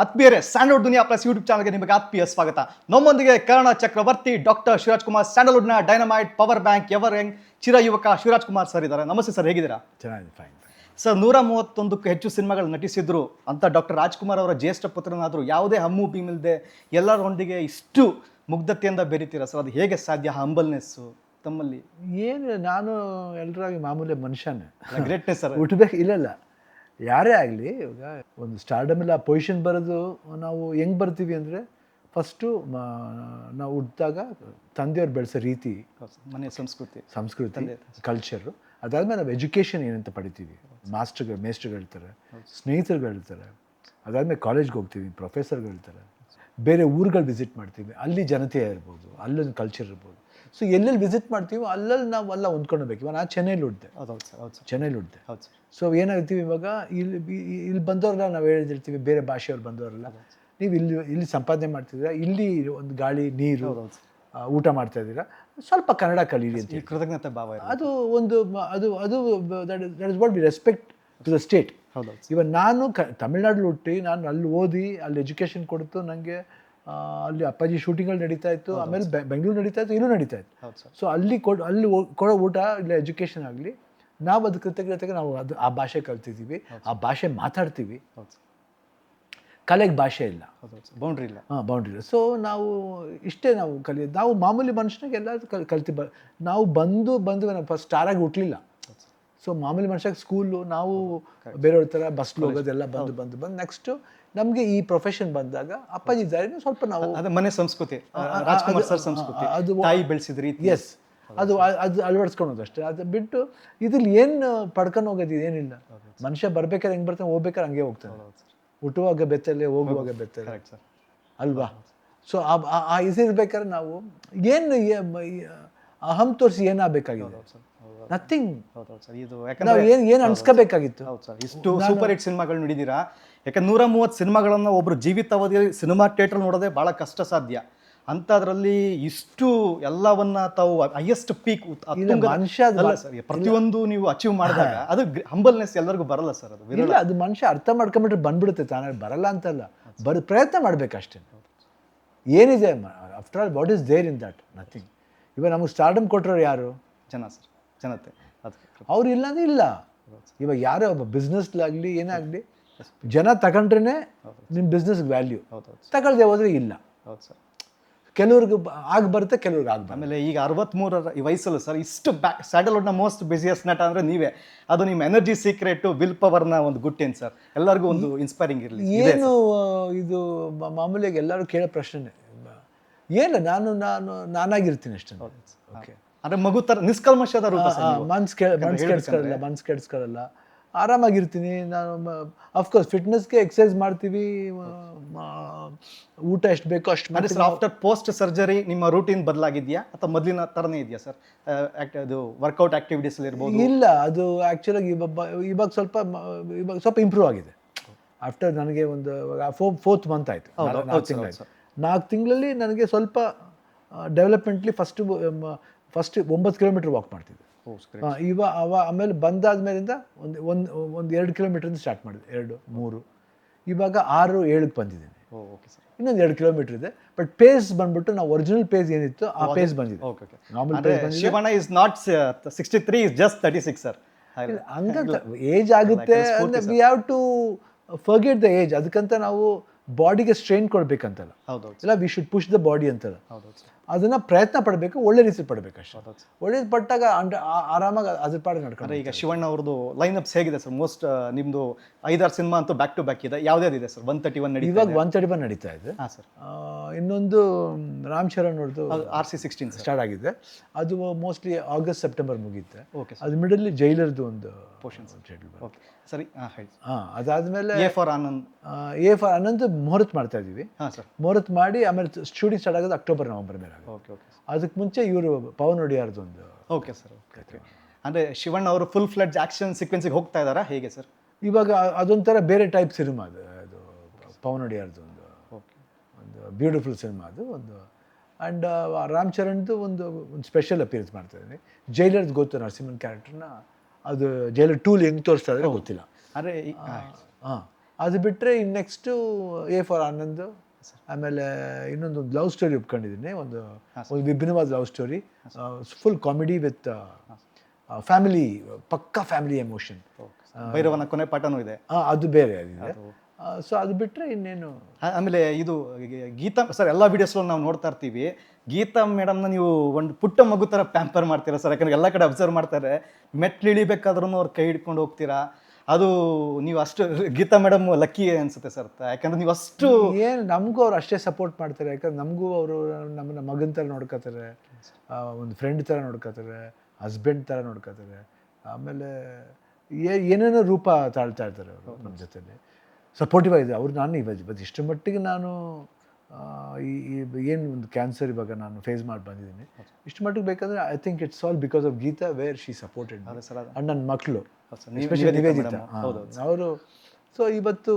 ಆತ್ಮೀಯರೇ, ಸ್ಯಾಂಡಲ್ವುಡ್ ದುನಿಯಾ plus YouTube ಚಾನಲ್ಗೆ ನಿಮಗೆ ಆತ್ಮೀಯ ಸ್ವಾಗತ. ನಮ್ಮೊಂದಿಗೆ ಕರ್ಣ ಚಕ್ರವರ್ತಿ, ಡಾಕ್ಟರ್ ಶಿವರಾಜ್ ಕುಮಾರ್, ಸ್ಯಾಂಡಲ್ವುಡ್ನ dynamite, power bank, ever young ಚಿರ ಯುವಕ ಶಿವರಾಜ್ ಕುಮಾರ್ ಸರ್ ಇದ್ದಾರೆ. ನಮಸ್ತೆ ಸರ್, ಹೇಗಿದ್ದೀರಾ? ಚೆನ್ನಾಗಿದೆ, ಫೈನ್. ಸರ್, 131ಕ್ಕೂ ಹೆಚ್ಚು ಸಿನಿಮಾಗಳು ನಟಿಸಿದ್ರು ಅಂತ ಡಾಕ್ಟರ್ ರಾಜ್ಕುಮಾರ್ ಅವರ ಜ್ಯೇಷ್ಠ ಪುತ್ರನಾದರೂ ಯಾವುದೇ ಹಮ್ಮು ಬೀಮಿಲ್ಲದೆ ಎಲ್ಲರೊಂದಿಗೆ ಇಷ್ಟು ಮುಗ್ಧತೆಯಿಂದ ಬೆರೀತೀರಾ ಸರ್? ಅದು ಹೇಗೆ ಸಾಧ್ಯ? ಹಂಬಲ್ನೆಸ್ಸು ತಮ್ಮಲ್ಲಿ ಏನು, ನಾನು ಎಲ್ಲರಾಗಿ ಮಾಮೂಲಿ ಮನುಷ್ಯನೇ. Greatness sir. ಹುಟ್ಟಬೇಕು ಇಲ್ಲ, ಯಾರೇ ಆಗಲಿ. ಇವಾಗ ಒಂದು ಸ್ಟಾರ್ಡಮೆಲ್ಲ ಆ ಪೊಸಿಷನ್ ಬರೋದು ನಾವು ಹೆಂಗೆ ಬರ್ತೀವಿ ಅಂದರೆ, ಫಸ್ಟು ನಾವು ಹುಟ್ಟಿದಾಗ ತಂದೆಯವ್ರು ಬೆಳೆಸೋ ರೀತಿ, ಮನೆ ಸಂಸ್ಕೃತಿ, ಕಲ್ಚರು. ಅದಾದಮೇಲೆ ನಾವು ಎಜುಕೇಷನ್ ಏನಂತ ಪಡಿತೀವಿ, ಮೇಸ್ಟ್ರುಗಳು ಹೇಳ್ತಾರೆ, ಸ್ನೇಹಿತರುಗಳು ಹೇಳ್ತಾರೆ. ಅದಾದಮೇಲೆ ಕಾಲೇಜ್ಗೆ ಹೋಗ್ತೀವಿ, ಪ್ರೊಫೆಸರ್ಗಳು ಹೇಳ್ತಾರೆ. ಬೇರೆ ಊರುಗಳು ವಿಸಿಟ್ ಮಾಡ್ತೀವಿ, ಅಲ್ಲಿ ಜನತೆ ಇರ್ಬೋದು, ಅಲ್ಲೊಂದು ಕಲ್ಚರ್ ಇರ್ಬೋದು. ಸೊ ಎಲ್ಲೆಲ್ಲಿ ವಿಸಿಟ್ ಮಾಡ್ತೀವೋ ಅಲ್ಲಲ್ಲಿ ನಾವು ಎಲ್ಲ ಹೊಂದ್ಕೊಳ್ಬೇಕು. ಇವಾಗ ನಾನು ಚೆನ್ನೈಲಿ ಹುಟ್ಟಿದೆ. ಚೆನ್ನೈಲಿ ಹುಟ್ಟಿದೆ. ಸೊ ಏನಾಗ್ತೀವಿ, ಇವಾಗ ಇಲ್ಲಿ ಬಂದವ್ರಲ್ಲ ನಾವು ಹೇಳಿದಿರ್ತೀವಿ, ಬೇರೆ ಭಾಷೆಯವ್ರು ಬಂದವರಲ್ಲ, ನೀವು ಇಲ್ಲಿ ಸಂಪಾದನೆ ಮಾಡ್ತಿದ್ದೀರಾ, ಇಲ್ಲಿ ಒಂದು ಗಾಳಿ ನೀರು ಊಟ ಮಾಡ್ತಾ ಇದ್ದೀರಾ, ಸ್ವಲ್ಪ ಕನ್ನಡ ಕಲೀರಿ ಅಂತ ಕೃತಜ್ಞತೆ ಭಾವ. ಅದು ಒಂದು ಅದು ಅದು that is what we respect to the state. ಇವಾಗ ನಾನು ತಮಿಳ್ನಾಡಲ್ಲಿ ಹುಟ್ಟಿ, ನಾನು ಅಲ್ಲಿ ಓದಿ, ಅಲ್ಲಿ ಎಜುಕೇಷನ್ ಕೊಡ್ತು ನನಗೆ. ಅಲ್ಲಿ ಅಪ್ಪಾಜಿ ಶೂಟಿಂಗ್ಗಳು ನಡೀತಾ ಇತ್ತು, ಆಮೇಲೆ ಬೆಂಗಳೂರು ನಡೀತಾ ಇತ್ತು, ಇಲ್ಲೂ ನಡೀತಾ ಇತ್ತು. ಸೊ ಅಲ್ಲಿ ಕೊಡೋ ಊಟ, ಇಲ್ಲ ಎಜುಕೇಷನ್ ಆಗಲಿ, ನಾವು ಅದು ಕೃತಜ್ಞತೆಗೆ ನಾವು ಆ ಭಾಷೆ ಕಲ್ತಿದ್ದೀವಿ, ಆ ಭಾಷೆ ಮಾತಾಡ್ತೀವಿ. ಕಲೆಗೆ ಭಾಷೆ ಇಲ್ಲ, ಬೌಂಡ್ರಿ ಇಲ್ಲ. ಬೌಂಡ್ರಿ ಇಲ್ಲ. ಸೊ ನಾವು ಇಷ್ಟೇ ನಾವು ಕಲಿಯೋದು. ನಾವು ಮಾಮೂಲಿ ಮನುಷ್ಯನಾಗ ಎಲ್ಲ ಕಲ್ತೀವಿ. ನಾವು ಬಂದು ನಾವು ಫಸ್ಟ್ ಸ್ಟಾರಾಗಿ ಹುಟ್ಟಲಿಲ್ಲ. ಸೊ ಮಾಮೂಲಿ ಮನುಷ್ಯಾಗ ಸ್ಕೂಲು, ನಾವು ಬೇರೆಯವ್ರ ಥರ ಬಸ್ಲು ಹೋಗೋದೆಲ್ಲ ಬಂದು ನೆಕ್ಸ್ಟು ನಮಗೆ ಈ ಪ್ರೊಫೆಷನ್ ಬಂದಾಗ ಅಪ್ಪಾಜಿ ದಾರಿನೂ ಸ್ವಲ್ಪ ನಾವು ಮನೆ ಸಂಸ್ಕೃತಿ, ರಾಜ್ಕುಮಾರ್ ಸರ್ ಸಂಸ್ಕೃತಿ, ಅದು ತಾಯಿ ಬೆಳೆಸಿದ್ರಿ. ಎಸ್, ಅದು ಅಳವಡಿಸ್ಕೊಳೋದು ಅಷ್ಟೇ. ಅದು ಬಿಟ್ಟು ಇದ್ರಲ್ಲಿ ಏನು ಪಡ್ಕೊಂಡು ಹೋಗೋದು ಏನಿಲ್ಲ. ಮನುಷ್ಯ ಬರ್ಬೇಕಾದ್ರೆ ಹೆಂಗೆ ಬರ್ತಾನೆ, ಹೋಗ್ಬೇಕಾದ್ರೆ ಹಂಗೆ ಹೋಗ್ತಾನೆ. ಹುಟ್ಟುವಾಗ ಬೆತ್ತಲೆ, ಹೋಗುವಾಗ ಬೆತ್ತಲೆ ಅಲ್ವಾ? ಸೊ ಆ ಇಸಿರ್ಬೇಕಾದ್ರೆ ನಾವು ಏನು ಅಹಂ ತೋರಿಸಿ ಏನಾಗಬೇಕಾಗಿದೆ? ನಥಿಂಗ್. ನಾವು ಏನು ಅನ್ಸ್ಕೋಬೇಕಾಗಿತ್ತು? ಇಷ್ಟು ಸೂಪರ್ ಹಿಟ್ ಸಿನಿಮಾಗಳು ನೋಡಿದ್ದೀರಾ. ಯಾಕಂದ್ರೆ 130 ಸಿನಿಮಾಗಳನ್ನು ಒಬ್ರು ಜೀವಿತಾವಧಿಯಲ್ಲಿ ಸಿನಿಮಾ ಥಿಯೇಟರ್ ನೋಡೋದೇ ಬಹಳ ಕಷ್ಟ ಸಾಧ್ಯ. ಅಂಥದ್ರಲ್ಲಿ ಇಷ್ಟು ಎಲ್ಲವನ್ನ ತಾವು ಹೈಯೆಸ್ಟ್ ಪೀಕ್ ಮನುಷ್ಯ ಪ್ರತಿಯೊಂದು ನೀವು ಅಚೀವ್ ಮಾಡಿದಾಗ ಅದು ಹಂಬಲ್ನೆಸ್ ಎಲ್ಲರಿಗೂ ಬರಲ್ಲ ಸರ್. ಅದು ಇಲ್ಲ, ಅದು ಮನುಷ್ಯ ಅರ್ಥ ಮಾಡ್ಕೊಂಬಿಟ್ರೆ ಬಂದ್ಬಿಡುತ್ತೆ ತಾನೇ. ಬರಲ್ಲ ಅಂತಲ್ಲ, ಪ್ರಯತ್ನ ಮಾಡ್ಬೇಕಷ್ಟೇ. ಏನಿದೆ after all, what is there in that? Nothing. ಇವಾಗ ನಮಗೆ ಸ್ಟಾರ್ಡಮ್ ಕೊಟ್ಟರು ಯಾರು? ಜನತೆ. ಅವ್ರು ಇಲ್ಲ ಅಂದ್ರೆ ಇಲ್ಲ. ಇವಾಗ ಯಾರೋ ಒಬ್ಬ ಬಿಸ್ನೆಸ್ಲಾಗಲಿ ಏನಾಗಲಿ, ಜನ ತಗೊಂಡ್ರೇ ನಿಮ್ಮ ಬಿಸ್ನೆಸ್ಗೆ ವ್ಯಾಲ್ಯೂ. ತಗೊಳ್ದೆ ಹೋದ್ರೆ ಇಲ್ಲ. ಕೆಲವ್ರಿಗೆ ಬರುತ್ತೆ, ಕೆಲವ್ರಿಗೆ ಆಗಬಾರ್ದು. ಆಮೇಲೆ ಈಗ 63 ಈ ವಯಸ್ಸಲ್ಲೂ ಸರ್ ಇಷ್ಟು ಸ್ಯಾಂಡಲ್ವುಡ್ನ ಮೋಸ್ಟ್ ಬಿಸಿಯೆಸ್ಟ್ ನಟ ಅಂದರೆ ನೀವೇ. ಅದು ನಿಮ್ಮ ಎನರ್ಜಿ ಸೀಕ್ರೆಟು, ವಿಲ್ ಪವರ್ನ ಒಂದು ಗುಟ್ಟೇನು ಸರ್? ಎಲ್ಲರಿಗೂ ಒಂದು ಇನ್ಸ್ಪೈರಿಂಗ್ ಇರಲಿ. ಏನು ಇದು ಮಾಮೂಲಿಯಾಗಿ ಎಲ್ಲರೂ ಕೇಳೋ ಪ್ರಶ್ನೆ ಏನು, ನಾನಾಗಿರ್ತೀನಿ ಅಷ್ಟೇ. ಓಕೆ, ಅಂದರೆ ಮಗು ಥರ ನಿಷ್ಕಲ್ಮಶದ ರೂಪ. ಮನ್ಸು ಕೆಡಿಸ್ಕೊಳ್ಳಲ್ಲ, ಆರಾಮಾಗಿರ್ತೀನಿ ನಾನು. ಅಫ್ಕೋರ್ಸ್ ಫಿಟ್ನೆಸ್ಗೆ ಎಕ್ಸಸೈಸ್ ಮಾಡ್ತೀವಿ, ಊಟ ಎಷ್ಟು ಬೇಕೋ ಅಷ್ಟು ಮಾಡ್ತೀವಿ. ಆಫ್ಟರ್ ಪೋಸ್ಟ್ ಸರ್ಜರಿ ನಿಮ್ಮ ರೂಟೀನ್ ಬದಲಾಗಿದೆಯಾ ಅಥವಾ ಮೊದಲಿನ ಥರನೇ ಇದೆಯಾ ಸರ್? ಅದು ವರ್ಕೌಟ್ ಆಕ್ಟಿವಿಟೀಸ್ ಇರ್ಬೋದು? ಇಲ್ಲ, ಅದು ಆ್ಯಕ್ಚುಲಾಗಿ ಇವಾಗ ಸ್ವಲ್ಪ ಇಂಪ್ರೂವ್ ಆಗಿದೆ. ಆಫ್ಟರ್ ನನಗೆ ಒಂದು 4th ಮಂತ್ ಆಯಿತು, 4 ತಿಂಗಳಲ್ಲಿ ನನಗೆ ಸ್ವಲ್ಪ ಡೆವಲಪ್ಮೆಂಟ್ಲಿ ಫಸ್ಟ್ 9 ಕಿಲೋಮೀಟರ್ ವಾಕ್ ಮಾಡ್ತಿದ್ದೆ. ಆಮೇಲೆ ಬಂದಾದ್ಮೇಲಿಂದ ಒಂದು 2 ಕಿಲೋಮೀಟ್ರಿಂದ ಸ್ಟಾರ್ಟ್ ಮಾಡಿದೆ, 2, 3, ಇವಾಗ 6, 7ಕ್ಕೆ ಬಂದಿದ್ದೀನಿ. ಇನ್ನೊಂದು 2 ಕಿಲೋಮೀಟರ್ ಇದೆ. ಬಟ್ ಪೇಸ್ ಬಂದ್ಬಿಟ್ಟು ನಾವು ಒರಿಜಿನಲ್ ಪೇಸ್ ಏನಿತ್ತು ಆ ಪೇಸ್ ಬಂದಿದೆ. Normal pace Shivanna is not 63, is just 36 sir. ಹಂಗಂತ ಏಜ್ ಆಗುತ್ತೆ, we have to forget the age. ಅದಕ್ಕಂತ ನಾವು ಬಾಡಿಗೆ ಸ್ಟ್ರೈನ್ ಕೊಡ್ಬೇಕಂತಲ್ಲ, ಇಲ್ಲ we should push the body ಅಂತಲ್ಲ. ಅದನ್ನ ಪ್ರಯತ್ನ ಪಡಬೇಕು, ಒಳ್ಳೆ ರೀತಿ ಪಡಬೇಕು ಅಷ್ಟೇ. ಒಳ್ಳೇದು ಪಟ್ಟಾಗ ಆರಾಮಾಗಿ ಅದ್ರ ಪಾಡಿಗೆ ನಡ್ಕೊಂಡು. ಈಗ ಶಿವಣ್ಣ ಅವ್ರದ್ದು ಲೈನ್ ಅಪ್ಸ್ ಹೇಗಿದೆ ಸರ್? ಮೋಸ್ಟ್ ನಿಮ್ದು 5-6 ಸಿನಿಮಾ ಅಂತೂ ಬ್ಯಾಕ್ ಟು ಬ್ಯಾಕ್ ಇದೆ. ಯಾವ್ದಾವ್ದಿದೆ ಸರ್? 131 ಇವಾಗ 131 ನಡೀತಾ ಇದೆ. ಹಾಂ ಸರ್. ಇನ್ನೊಂದು ರಾಮ್ ಚರಣ್ ಅವ್ರದ್ದು RC16 ಸ್ಟಾರ್ಟ್ ಆಗಿದೆ. ಅದು ಮೋಸ್ಟ್ಲಿ ಆಗಸ್ಟ್ ಸೆಪ್ಟೆಂಬರ್ ಮುಗಿಯುತ್ತೆ. ಅದು ಮಿಡಲ್ಲಿ ಜೈಲರ್ದು ಒಂದು ಪೋರ್ಷನ್ ಸರಿ. ಅದಾದ್ಮೇಲೆ ಎ ಫಾರ್ ಆನಂದ್ ಮುಹೂರ್ತ್ ಮಾಡ್ತಾ ಇದೀವಿ. ಮುಹೂರ್ತ್ ಮಾಡಿ ಆಮೇಲೆ ಶೂಟಿಂಗ್ ಸ್ಟಾರ್ಟ್ ಆಗೋದು ಅಕ್ಟೋಬರ್ ನವೆಂಬರ್ ಮೇಲೆ. ಅದಕ್ಕೆ ಮುಂಚೆ ಇವರು ಪವನ್ ಒಡಿಯಾರ್ದು ಒಂದು. Okay sir. ಅಂದರೆ ಶಿವಣ್ಣ ಅವರು ಫುಲ್ ಫ್ಲೆಡ್ಜ್ ಆಕ್ಷನ್ ಸೀಕ್ವೆನ್ಸಿಗೆ ಹೋಗ್ತಾ ಇದ್ದಾರಾ ಹೇಗೆ ಸರ್? ಇವಾಗ ಅದೊಂಥರ ಬೇರೆ ಟೈಪ್ ಸಿನಿಮಾ ಅದು ಪವನ್ ಒಡಿಯಾರ್ದು ಒಂದು ಬ್ಯೂಟಿಫುಲ್ ಸಿನಿಮಾ ಅದು ಒಂದು. ಆ್ಯಂಡ್ ರಾಮ್ ಚರಣ್ದು ಒಂದು ಸ್ಪೆಷಲ್ ಅಪಿಯರೆನ್ಸ್ ಮಾಡ್ತಾ ಇದ್ದೀನಿ. ಜೈಲರ್ದು ಗೊತ್ತು, ನರಸಿಂಹನ್ ಕ್ಯಾರೆಕ್ಟರ್ನ. ಅದು ಜೈಲರ್ 2 ಹೆಂಗೆ ತೋರಿಸ್ತಾ ಇದ್ರೆ ಗೊತ್ತಿಲ್ಲ. ಅಂದರೆ ಅದು ಬಿಟ್ಟರೆ ಇನ್ನು ನೆಕ್ಸ್ಟು ಎ ಫಾರ್ ಆನಂದ್, ಆಮೇಲೆ ಇನ್ನೊಂದು ಲವ್ ಸ್ಟೋರಿ ಒಪ್ಕೊಂಡಿದ್ದೀನಿ, ಒಂದು ವಿಭಿನ್ನವಾದ love story, full comedy with family, ಪಕ್ಕಾ ಫ್ಯಾಮಿಲಿ ಎಮೋಷನ್. ಭೈರವನ ಕೊನೆ ಪಾಠನೂ ಇದೆ. ಅದು ಬೇರೆ ಅದಿದೆ. ಸೊ ಅದು ಬಿಟ್ಟರೆ ಇನ್ನೇನು. ಆಮೇಲೆ ಇದು ಗೀತಾ ಸರ್, ಎಲ್ಲ ವೀಡಿಯೋಸ್ಗಳು ನಾವು ನೋಡ್ತಾ ಇರ್ತೀವಿ. ಗೀತಾ ಮೇಡಮ್ನ ನೀವು ಒಂದು ಪುಟ್ಟ ಮಗು ಥರ ಪ್ಯಾಂಪರ್ ಮಾಡ್ತೀರಾ ಸರ್. ಯಾಕಂದ್ರೆ ಎಲ್ಲ ಕಡೆ ಅಬ್ಸರ್ವ್ ಮಾಡ್ತಾರೆ, ಮೆಟ್ಲು ಇಳಿಬೇಕಾದ್ರೂ ಅವ್ರು ಕೈ ಹಿಡ್ಕೊಂಡು ಹೋಗ್ತೀರಾ. ಅದು ನೀವು ಅಷ್ಟು ಗೀತಾ ಮೇಡಮ್ ಲಕ್ಕಿ ಅನ್ಸುತ್ತೆ ಸರ್. ಯಾಕಂದ್ರೆ ನೀವು ಅಷ್ಟು ಏನು ನಮಗೂ ಅವ್ರು ಅಷ್ಟೇ ಸಪೋರ್ಟ್ ಮಾಡ್ತಾರೆ. ಯಾಕಂದ್ರೆ ನಮಗೂ ಅವರು ನಮ್ಮನ್ನ ಮಗನ ಥರ ನೋಡ್ಕೋತಾರೆ, ಒಂದು ಫ್ರೆಂಡ್ ಥರ ನೋಡ್ಕೋತಾರೆ, ಹಸ್ಬೆಂಡ್ ಥರ ನೋಡ್ಕೋತಾರೆ. ಆಮೇಲೆ ಏನೇನೋ ರೂಪ ತಾಳ್ತಾ ಇರ್ತಾರೆ ಅವರು ನಮ್ಮ ಜೊತೆಲಿ, ಸಪೋರ್ಟಿವ್ ಆಗಿದೆ ಅವ್ರು. ನಾನು ಇವತ್ತು ಇಷ್ಟು ಮಟ್ಟಿಗೆ ನಾನು ಏನು ಒಂದು ಕ್ಯಾನ್ಸರ್ ಇವಾಗ ನಾನು ಫೇಸ್ ಮಾಡಿ ಬಂದಿದ್ದೀನಿ, ಇಷ್ಟು ಮಟ್ಟಿಗೆ ಬೇಕಂದರೆ I think it's all because of Geeta, where she supported. And ನನ್ನ ಮಕ್ಕಳು ನಿವೇದಿತಾ ಅವರು. ಸೊ ಇವತ್ತು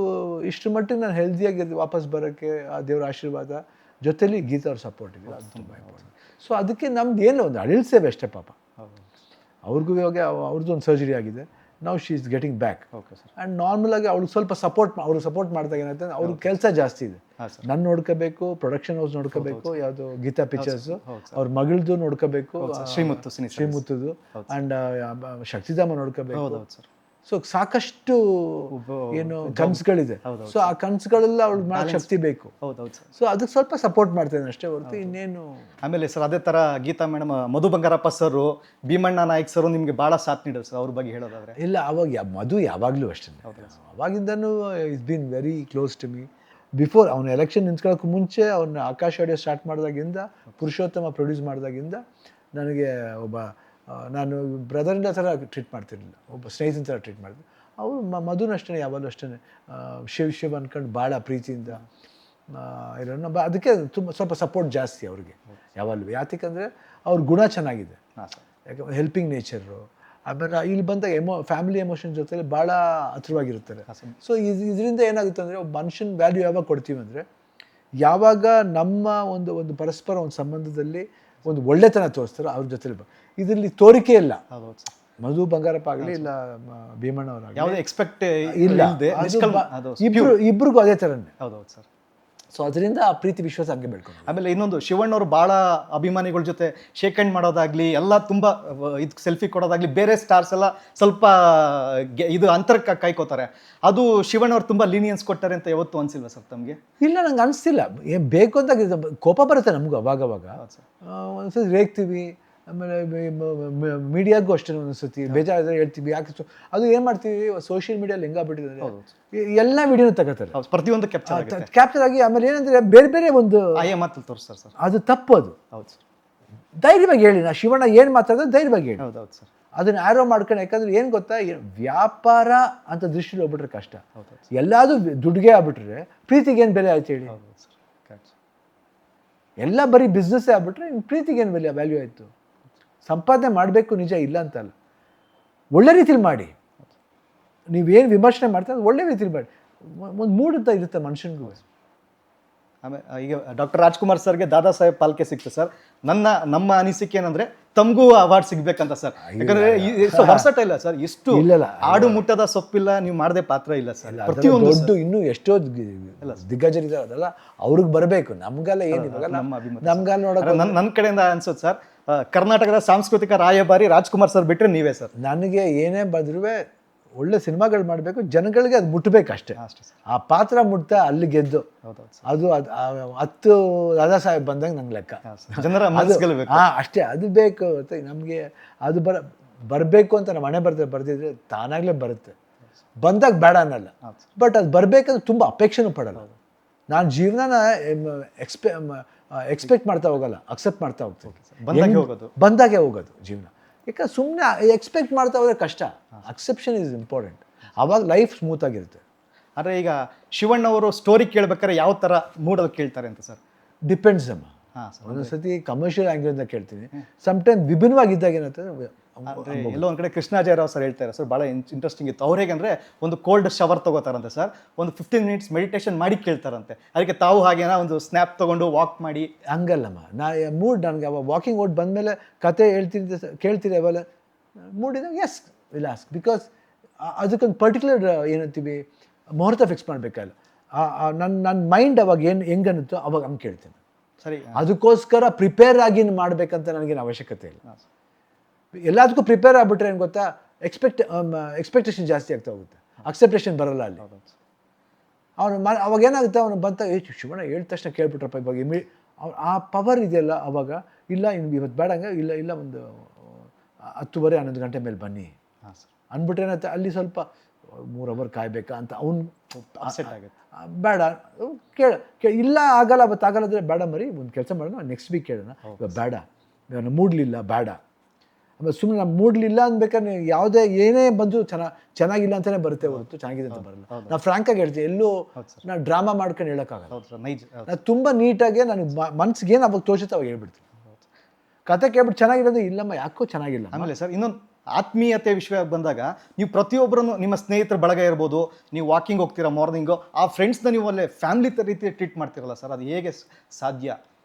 ಇಷ್ಟು ಮಟ್ಟಿಗೆ ನಾನು ಹೆಲ್ದಿಯಾಗಿ ವಾಪಸ್ ಬರೋಕ್ಕೆ ಆ ದೇವರ ಆಶೀರ್ವಾದ ಜೊತೆಲಿ ಗೀತಾ ಅವ್ರ ಸಪೋರ್ಟ್ ಇದೆ, ಅದು ತುಂಬ ಇಂಪಾರ್ಟೆಂಟ್. ಸೊ ಅದಕ್ಕೆ ನಮ್ದು ಏನು ಒಂದು ಅಳಿಲ್ ಸೇವೆ ಅಷ್ಟೇ ಪಾಪ. ಅವ್ರಿಗೂ ಇವಾಗ ಅವ್ರದ್ದು ಒಂದು ಸರ್ಜರಿ ಆಗಿದೆ, ನಾವು she is getting back. Okay sir. And ನಾರ್ಮಲಾಗಿ ಅವ್ರಿಗೆ ಸ್ವಲ್ಪ ಸಪೋರ್ಟ್ ಮಾಡಿದಾಗ ಏನಾಗುತ್ತೆ, ಅವ್ರಿಗೆ ಕೆಲಸ ಜಾಸ್ತಿ ಇದೆ. ನಾನು ನೋಡ್ಕೋಬೇಕು, ಪ್ರೊಡಕ್ಷನ್ ಹೌಸ್ ನೋಡ್ಕೋಬೇಕು, ಯಾವುದು ಗೀತಾ ಪಿಕ್ಚರ್ಸು, ಅವ್ರ ಮಗಳದು ನೋಡ್ಕೋಬೇಕು, ಶ್ರೀಮುತ್ತದು, ಆ್ಯಂಡ್ ಶಕ್ತಿಧಾಮ ನೋಡ್ಕೋಬೇಕು. ಸೊ ಸಾಕಷ್ಟು ಏನು ಕನಸುಗಳಿದೆ. ಸೊ ಆ ಕನಸುಗಳೆಲ್ಲ ಅವ್ಳಿಗೆ ಮಾಡೋ ಶಕ್ತಿ ಬೇಕು. ಸೊ ಅದಕ್ಕೆ ಸ್ವಲ್ಪ ಸಪೋರ್ಟ್ ಮಾಡ್ತೇನೆ ಅಷ್ಟೇ ಹೊರತು ಇನ್ನೇನು. ಆಮೇಲೆ ಸರ್ ಅದೇ ಥರ ಗೀತಾ ಮೇಡಮ್, ಮಧು ಬಂಗಾರಪ್ಪ ಸರು, ಭೀಮಣ್ಣ ನಾಯ್ಕ್ ಸರು ನಿಮಗೆ ಭಾಳ ಸಾಥ್ ನೀಡೋದು ಸರ್. ಅವ್ರ ಬಗ್ಗೆ ಹೇಳೋದಾದ್ರೆ ಇಲ್ಲ, ಅವಾಗ ಮಧು ಯಾವಾಗಲೂ ಅಷ್ಟೇ, ಅವಾಗಿಂದನೂ is been very close to me. Before ಅವನು ಎಲೆಕ್ಷನ್ ನಿಂತ್ಕೊಳ್ಳೋಕೆ ಮುಂಚೆ ಅವ್ನ ಆಕಾಶ್ ಆಡಿಯೋ ಸ್ಟಾರ್ಟ್ ಮಾಡಿದಾಗಿಂದ, ಪುರುಷೋತ್ತಮ ಪ್ರೊಡ್ಯೂಸ್ ಮಾಡಿದಾಗಿಂದ ನನಗೆ ನಾನು ಬ್ರದರಿಂದ ಥರ ಟ್ರೀಟ್ ಮಾಡ್ತಿರಲಿಲ್ಲ, ಒಬ್ಬ ಸ್ನೇಹಿತನ ಥರ ಟ್ರೀಟ್ ಮಾಡ್ತೀನಿ. ಅವರು ಮಧುನ ಅಷ್ಟೇ, ಯಾವಾಗಲೂ ಅಷ್ಟೇ ಶಿವ್ ಅಂದ್ಕೊಂಡು ಭಾಳ ಪ್ರೀತಿಯಿಂದ ಇರೋಣ. ಅದಕ್ಕೆ ತುಂಬ ಸ್ವಲ್ಪ ಸಪೋರ್ಟ್ ಜಾಸ್ತಿ ಅವ್ರಿಗೆ ಯಾವಾಗಲೂ. ಯಾತಕ್ಕಂದರೆ ಅವ್ರ ಗುಣ ಚೆನ್ನಾಗಿದೆ, ಯಾಕಂದರೆ ಹೆಲ್ಪಿಂಗ್ ನೇಚರು. ಆಮೇಲೆ ಇಲ್ಲಿ ಬಂದಾಗ ಫ್ಯಾಮಿಲಿ ಎಮೋಷನ್ ಜೊತೆ ಭಾಳ ಹತ್ರವಾಗಿರ್ತಾರೆ. ಸೊ ಇದರಿಂದ ಏನಾಗುತ್ತೆ ಅಂದರೆ, ಒಬ್ಬ ಮನುಷ್ಯನ ವ್ಯಾಲ್ಯೂ ಯಾವಾಗ ಕೊಡ್ತೀವಿ ಅಂದರೆ, ಯಾವಾಗ ನಮ್ಮ ಒಂದು ಪರಸ್ಪರ ಒಂದು ಸಂಬಂಧದಲ್ಲಿ ಒಂದು ಒಳ್ಳೆತನ ತೋರಿಸ್ತಾರೋ ಅವ್ರ ಜೊತೆ. ಇದರಲ್ಲಿ ತೋರಿಕೆ ಇಲ್ಲ. ಮಧು ಬಂಗಾರಪ್ಪ ಆಗಲಿ ಇಲ್ಲ ಭೀಮಣ್ಣ ಅವರಾಗಲಿ, ಯಾವುದೇ ಎಕ್ಸ್ಪೆಕ್ಟ್ ಇಲ್ಲ. ಇಬ್ರಿಗೂ ಅದೇ ಥರನೇ. ಹೌದೌದು ಸರ್. ಸೊ ಅದರಿಂದ ಆ ಪ್ರೀತಿ ವಿಶ್ವಾಸ ಹಂಗೆ ಬೆಳ್ಕೊಂಡು. ಆಮೇಲೆ ಇನ್ನೊಂದು, ಶಿವಣ್ಣವರು ಭಾಳ ಅಭಿಮಾನಿಗಳ ಜೊತೆ ಶೇಕ್ ಹ್ಯಾಂಡ್ ಮಾಡೋದಾಗ್ಲಿ, ಎಲ್ಲ ತುಂಬ ಇದು ಸೆಲ್ಫಿ ಕೊಡೋದಾಗ್ಲಿ, ಬೇರೆ ಸ್ಟಾರ್ಸ್ ಎಲ್ಲ ಸ್ವಲ್ಪ ಇದು ಅಂತರಕ್ಕೆ ಕಾಯ್ಕೋತಾರೆ. ಅದು ಶಿವಣ್ಣವ್ರು ತುಂಬ ಲೀನಿಯನ್ಸ್ ಕೊಟ್ಟಾರೆ ಅಂತ ಯಾವತ್ತೂ ಅನಿಸಿಲ್ವ ಸರ್ ತಮಗೆ? ಇಲ್ಲ, ನಂಗೆ ಅನಿಸ್ತಿಲ್ಲ. ಏನು ಬೇಕು ಅಂತ ಕೋಪ ಬರುತ್ತೆ ನಮಗೂ ಅವಾಗವಾಗ, ಒಂದ್ಸತಿ ರೇಗ್ತೀವಿ. ಆಮೇಲೆ ಮೀಡಿಯಾಗೂ ಅಷ್ಟೇ ಒಂದ್ಸತಿ ಬೇಜಾರಾದರೆ ಹೇಳ್ತೀವಿ. ಯಾಕೆ ಅದು ಏನು ಮಾಡ್ತೀವಿ, ಸೋಷಿಯಲ್ ಮೀಡಿಯಲ್ಲಿ ಹೆಂಗಾಗ್ಬಿಟ್ಟಿದ್ದಾರೆ, ಎಲ್ಲ ವಿಡಿಯೋನ ತಗೋತಾರೆ, ಪ್ರತಿಯೊಂದು ಕ್ಯಾಪ್ಚರ್ ಆಗಿ. ಆಮೇಲೆ ಏನಂದರೆ ಬೇರೆ ಬೇರೆ ಒಂದು ಮಾತು ತೋರಿಸ್ತಾರೆ ಸರ್, ಅದು ತಪ್ಪು. ಅದು ಹೌದು ಸರ್. ಧೈರ್ಯವಾಗಿ ಹೇಳಿ, ನಾ ಶಿವಣ್ಣ ಏನು ಮಾತಾಡೋದು ಧೈರ್ಯವಾಗಿ ಹೇಳಿ. ಹೌದು ಸರ್. ಅದನ್ನ ಆರೋ ಮಾಡ್ಕೊಂಡು, ಯಾಕಂದ್ರೆ ಏನು ಗೊತ್ತಾ, ವ್ಯಾಪಾರ ಅಂತ ದೃಷ್ಟಿಲಿ ಹೋಗ್ಬಿಟ್ರೆ ಕಷ್ಟ. ಎಲ್ಲಾದು ದುಡ್ಡಿಗೆ ಆಗ್ಬಿಟ್ರೆ ಪ್ರೀತಿಗೆ ಏನು ಬೆಲೆ ಆಯ್ತು ಹೇಳಿ? ಎಲ್ಲ ಬರೀ ಬಿಸ್ನೆಸ್ಸೇ ಆಗ್ಬಿಟ್ರೆ ಇನ್ನು ಪ್ರೀತಿಗೆ ಏನು ಬೆಲೆ ವ್ಯಾಲ್ಯೂ ಆಯಿತು? ಸಂಪಾದನೆ ಮಾಡಬೇಕು ನಿಜ, ಇಲ್ಲ ಅಂತಲ್ಲ, ಒಳ್ಳೆ ರೀತಿಲಿ ಮಾಡಿ. ನೀವೇನು ವಿಮರ್ಶನೆ ಮಾಡ್ತಾರೆ ಒಳ್ಳೆ ರೀತಿಲಿ ಮಾಡಿ. ಒಂದು ಮೂಡ್ ಇರುತ್ತೆ ಮನುಷ್ಯನಿಗೂ. ಆಮೇಲೆ ಈಗ ಡಾಕ್ಟರ್ ರಾಜ್ಕುಮಾರ್ ಸರ್ಗೆ ದಾದಾ ಸಾಹೇಬ್ ಪಾಲ್ಕೆ ಸಿಕ್ತು ಸರ್. ನಮ್ಮ ಅನಿಸಿಕೆ ಏನಂದ್ರೆ ತಮಗೂ ಅವಾರ್ಡ್ ಸಿಗ್ಬೇಕಂತ ಸರ್. ಯಾಕಂದ್ರೆ ವರ್ಸಟೈಲ್ ಸರ್, ಎಷ್ಟು ಆಡು ಮುಟ್ಟದ ಸೊಪ್ಪಿಲ್ಲ, ನೀವು ಮಾಡದೆ ಪಾತ್ರ ಇಲ್ಲ ಸರ್. ಪ್ರತಿಯೊಂದು ದೊಡ್ಡ ಇನ್ನೂ ಎಷ್ಟೋ ದಿಗ್ಗಜರಿದ್ದಾರೆ, ಅದಲ್ಲ ಅವ್ರಿಗೆ ಬರಬೇಕು. ನಮ್ಗೆಲ್ಲ ಏನಿಲ್ಲ, ನಮ್ಗೆಲ್ಲ ನೋಡೋಕೆ ನನ್ನ ಕಡೆಯಿಂದ ಅನ್ಸುತ್ತೆ ಸರ್, ಕರ್ನಾಟಕದ ಸಾಂಸ್ಕೃತಿಕ ರಾಯಭಾರಿ ರಾಜ್ಕುಮಾರ್ ಸರ್ ಬಿಟ್ಟರೆ ನೀವೇ ಸರ್. ನನಗೆ ಏನೇ ಬಂದ್ರೂ ಒಳ್ಳೆ ಸಿನಿಮಾಗಳು ಮಾಡಬೇಕು, ಜನಗಳಿಗೆ ಅದು ಮುಟ್ಟಬೇಕು ಅಷ್ಟೇ. ಆ ಪಾತ್ರ ಮುಟ್ತಾ ಅಲ್ಲಿ ಗೆದ್ದು ಅದು 10 ದಾದಾ ಸಾಹೇಬ್ ಬಂದಂಗೆ ನಂಗೆ ಲೆಕ್ಕ. ಜನರ ಅಷ್ಟೇ, ಅದು ಬೇಕು. ನಮಗೆ ಅದು ಬರಬೇಕು ಅಂತ ನಮ್ಮ ಮನೆ ಬರ್ದಿದ್ರೆ ತಾನಾಗಲೇ ಬರುತ್ತೆ. ಬಂದಾಗ ಬೇಡ ಅನ್ನಲ್ಲ, ಬಟ್ ಅದು ಬರಬೇಕಂದ್ರೆ ತುಂಬ ಅಪೇಕ್ಷೆನೂ ಪಡಲ್ಲ. ನಾನು ಜೀವನನ ಎಕ್ಸ್ಪೆಕ್ಟ್ ಮಾಡ್ತಾ ಹೋಗಲ್ಲ, ಅಕ್ಸೆಪ್ಟ್ ಮಾಡ್ತಾ ಹೋಗ್ತೀನಿ. ಬಂದಾಗೆ ಹೋಗೋದು ಜೀವನ. ಯಾಕಂದ್ರೆ ಸುಮ್ಮನೆ ಎಕ್ಸ್ಪೆಕ್ಟ್ ಮಾಡ್ತಾ ಹೋದ್ರೆ ಕಷ್ಟ. ಅಕ್ಸೆಪ್ಷನ್ ಈಸ್ ಇಂಪಾರ್ಟೆಂಟ್, ಆವಾಗ ಲೈಫ್ ಸ್ಮೂತ್ ಆಗಿರುತ್ತೆ. ಆದರೆ ಈಗ ಶಿವಣ್ಣವರು ಸ್ಟೋರಿ ಕೇಳ್ಬೇಕಾದ್ರೆ ಯಾವ ಥರ ಮೂಡಲ್ಲಿ ಕೇಳ್ತಾರೆ ಅಂತ ಸರ್? ಡಿಪೆಂಡ್ಸ್ ಅಮ್ಮ. ಒಂದೊಂದ್ಸತಿ ಕಮರ್ಷಿಯಲ್ ಆ್ಯಂಗಲಿಂದ ಕೇಳ್ತೀನಿ, ಸಮ್ಟೈಮ್ ವಿಭಿನ್ನವಾಗಿದ್ದಾಗ ಏನಂತಂದ್ರೆ ಎಲ್ಲೋ ಒಂದು ಕಡೆ ಕೃಷ್ಣಾಜಯರಾವ್ ಸರ್ ಹೇಳ್ತಾರೆ ಸರ್, ಭಾಳ ಇಂಟ್ರೆಸ್ಟಿಂಗ್ ಇತ್ತು. ಅವ್ರು ಹೇಗಂದರೆ ಒಂದು ಕೋಲ್ಡ್ ಶವರ್ ತೊಗೋತಾರಂತೆ ಸರ್, ಒಂದು 15 ಮಿನಿಟ್ಸ್ ಮೆಡಿಟೇಷನ್ ಮಾಡಿ ಕೇಳ್ತಾರಂತೆ. ಅದಕ್ಕೆ ತಾವು ಹಾಗೇನ ಒಂದು ಸ್ನ್ಯಾಪ್ ತೊಗೊಂಡು ವಾಕ್ ಮಾಡಿ ಹಂಗಲ್ಲಮ್ಮ. ನನಗೆ ಅವಾಗ ವಾಕಿಂಗ್ ಓಟ್ ಬಂದಮೇಲೆ ಕತೆ ಕೇಳ್ತೀರಿ ಅವೆಲ್ಲ ಮೂಡಿದಾಗ ಎಸ್ ವಿಲ್ ಆಸ್ಕ್, ಬಿಕಾಸ್ ಅದಕ್ಕೊಂದು ಪರ್ಟಿಕ್ಯುಲರ್ ಏನಂತೀವಿ ಮುಹೂರ್ತ ಫಿಕ್ಸ್ ಮಾಡಬೇಕಾಗಿಲ್ಲ. ನನ್ನ ಮೈಂಡ್ ಅವಾಗ ಏನು ಹೆಂಗನ್ನುತ್ತೋ ಅವಾಗ ಹಂಗೆ ಕೇಳ್ತೇನೆ. ಸರಿ. ಅದಕ್ಕೋಸ್ಕರ ಪ್ರಿಪೇರ್ ಆಗಿ ಮಾಡಬೇಕಂತ ನನಗೇನು ಅವಶ್ಯಕತೆ ಇಲ್ಲ. ಎಲ್ಲದಕ್ಕೂ ಪ್ರಿಪೇರ್ ಆಗಿಬಿಟ್ರೆ ಏನು ಗೊತ್ತಾ, ಎಕ್ಸ್ಪೆಕ್ಟೇಷನ್ ಜಾಸ್ತಿ ಆಗ್ತಾ ಹೋಗುತ್ತೆ, ಅಕ್ಸೆಪ್ಟೇಷನ್ ಬರಲ್ಲ ಅಲ್ಲಿ. ಅವನು ಅವಾಗ ಏನಾಗುತ್ತೆ, ಅವನು ಬಂತ ಶಿವಣ್ಣ ಹೇಳಿದ ತಕ್ಷಣ ಕೇಳ್ಬಿಟ್ರಪ್ಪ ಇವಾಗ ಆ ಪವರ್ ಇದೆಯಲ್ಲ ಅವಾಗ, ಇಲ್ಲ ಇನ್ನು ಇವತ್ತು ಬೇಡಂಗ, ಇಲ್ಲ ಒಂದು 10:30 11 ಗಂಟೆ ಮೇಲೆ ಬನ್ನಿ ಅಂದ್ಬಿಟ್ರೆ ಏನಾಗುತ್ತೆ, ಅಲ್ಲಿ ಸ್ವಲ್ಪ 3 ಅವರ್ ಕಾಯ್ಬೇಕಾ ಅಂತ ಅವ್ನು ಅಪ್ಸೆಟ್ ಆಗುತ್ತೆ. ಬೇಡ ಕೇಳ ಇಲ್ಲ ಆಗಲ್ಲ ಅವತ್ತು ಆಗಲ್ಲ ಅಂದರೆ ಬೇಡ ಮರಿ, ಒಂದು ಕೆಲಸ ಮಾಡೋಣ ನೆಕ್ಸ್ಟ್ ವೀಕ್ ಕೇಳೋಣ, ಇವಾಗ ಬೇಡ, ನಾನು ಮೂಡ್ಲಿಲ್ಲ ಬೇಡ. ಆಮೇಲೆ ಸುಮ್ಮನೆ ನಾನು ಮೂಡ್ಲಿಲ್ಲ ಅನ್ಬೇಕಾದ್ರೆ ಯಾವುದೇ ಏನೇ ಬಂದು ಚೆನ್ನಾಗಿಲ್ಲ ಅಂತಲೇ ಬರುತ್ತೆ ಹೊರತು ಚೆನ್ನಾಗಿದೆ ಅಂತ ಬರಲ್ಲ. ನಾನು ಫ್ರಾಂಕಾಗಿ ಹೇಳ್ತೀನಿ, ಎಲ್ಲೂ ನಾನು ಡ್ರಾಮಾ ಮಾಡ್ಕೊಂಡು ಹೇಳೋಕ್ಕಾಗಲ್ಲ. ನಾನು ತುಂಬ ನೀಟಾಗೆ ನನಗೆ ಮನ್ಸಿಗೆ ಏನು ಅವಾಗ ತೋಚುತ್ತೆ ಅವಾಗ ಹೇಳ್ಬಿಡ್ತೀನಿ. ಕತೆ ಕೇಳ್ಬಿಟ್ಟು ಚೆನ್ನಾಗಿರೋದು, ಇಲ್ಲಮ್ಮ ಯಾಕೋ ಚೆನ್ನಾಗಿಲ್ಲ. ಆಮೇಲೆ ಸರ್ ಇನ್ನೊಂದು ಆತ್ಮೀಯತೆ ವಿಷಯ ಬಂದಾಗ, ನೀವು ಪ್ರತಿಯೊಬ್ಬರನ್ನು ನಿಮ್ಮ ಸ್ನೇಹಿತರ ಬಳಗ ಇರ್ಬೋದು, ನೀವು ವಾಕಿಂಗ್ ಹೋಗ್ತೀರಾ ಮಾರ್ನಿಂಗು, ಆ ಫ್ರೆಂಡ್ಸ್ನ ನೀವು ಅಲ್ಲೇ ಫ್ಯಾಮಿಲಿ ರೀತಿ ಟ್ರೀಟ್ ಮಾಡ್ತೀರಲ್ಲ ಸರ್, ಅದು ಹೇಗೆ ಸಾಧ್ಯ?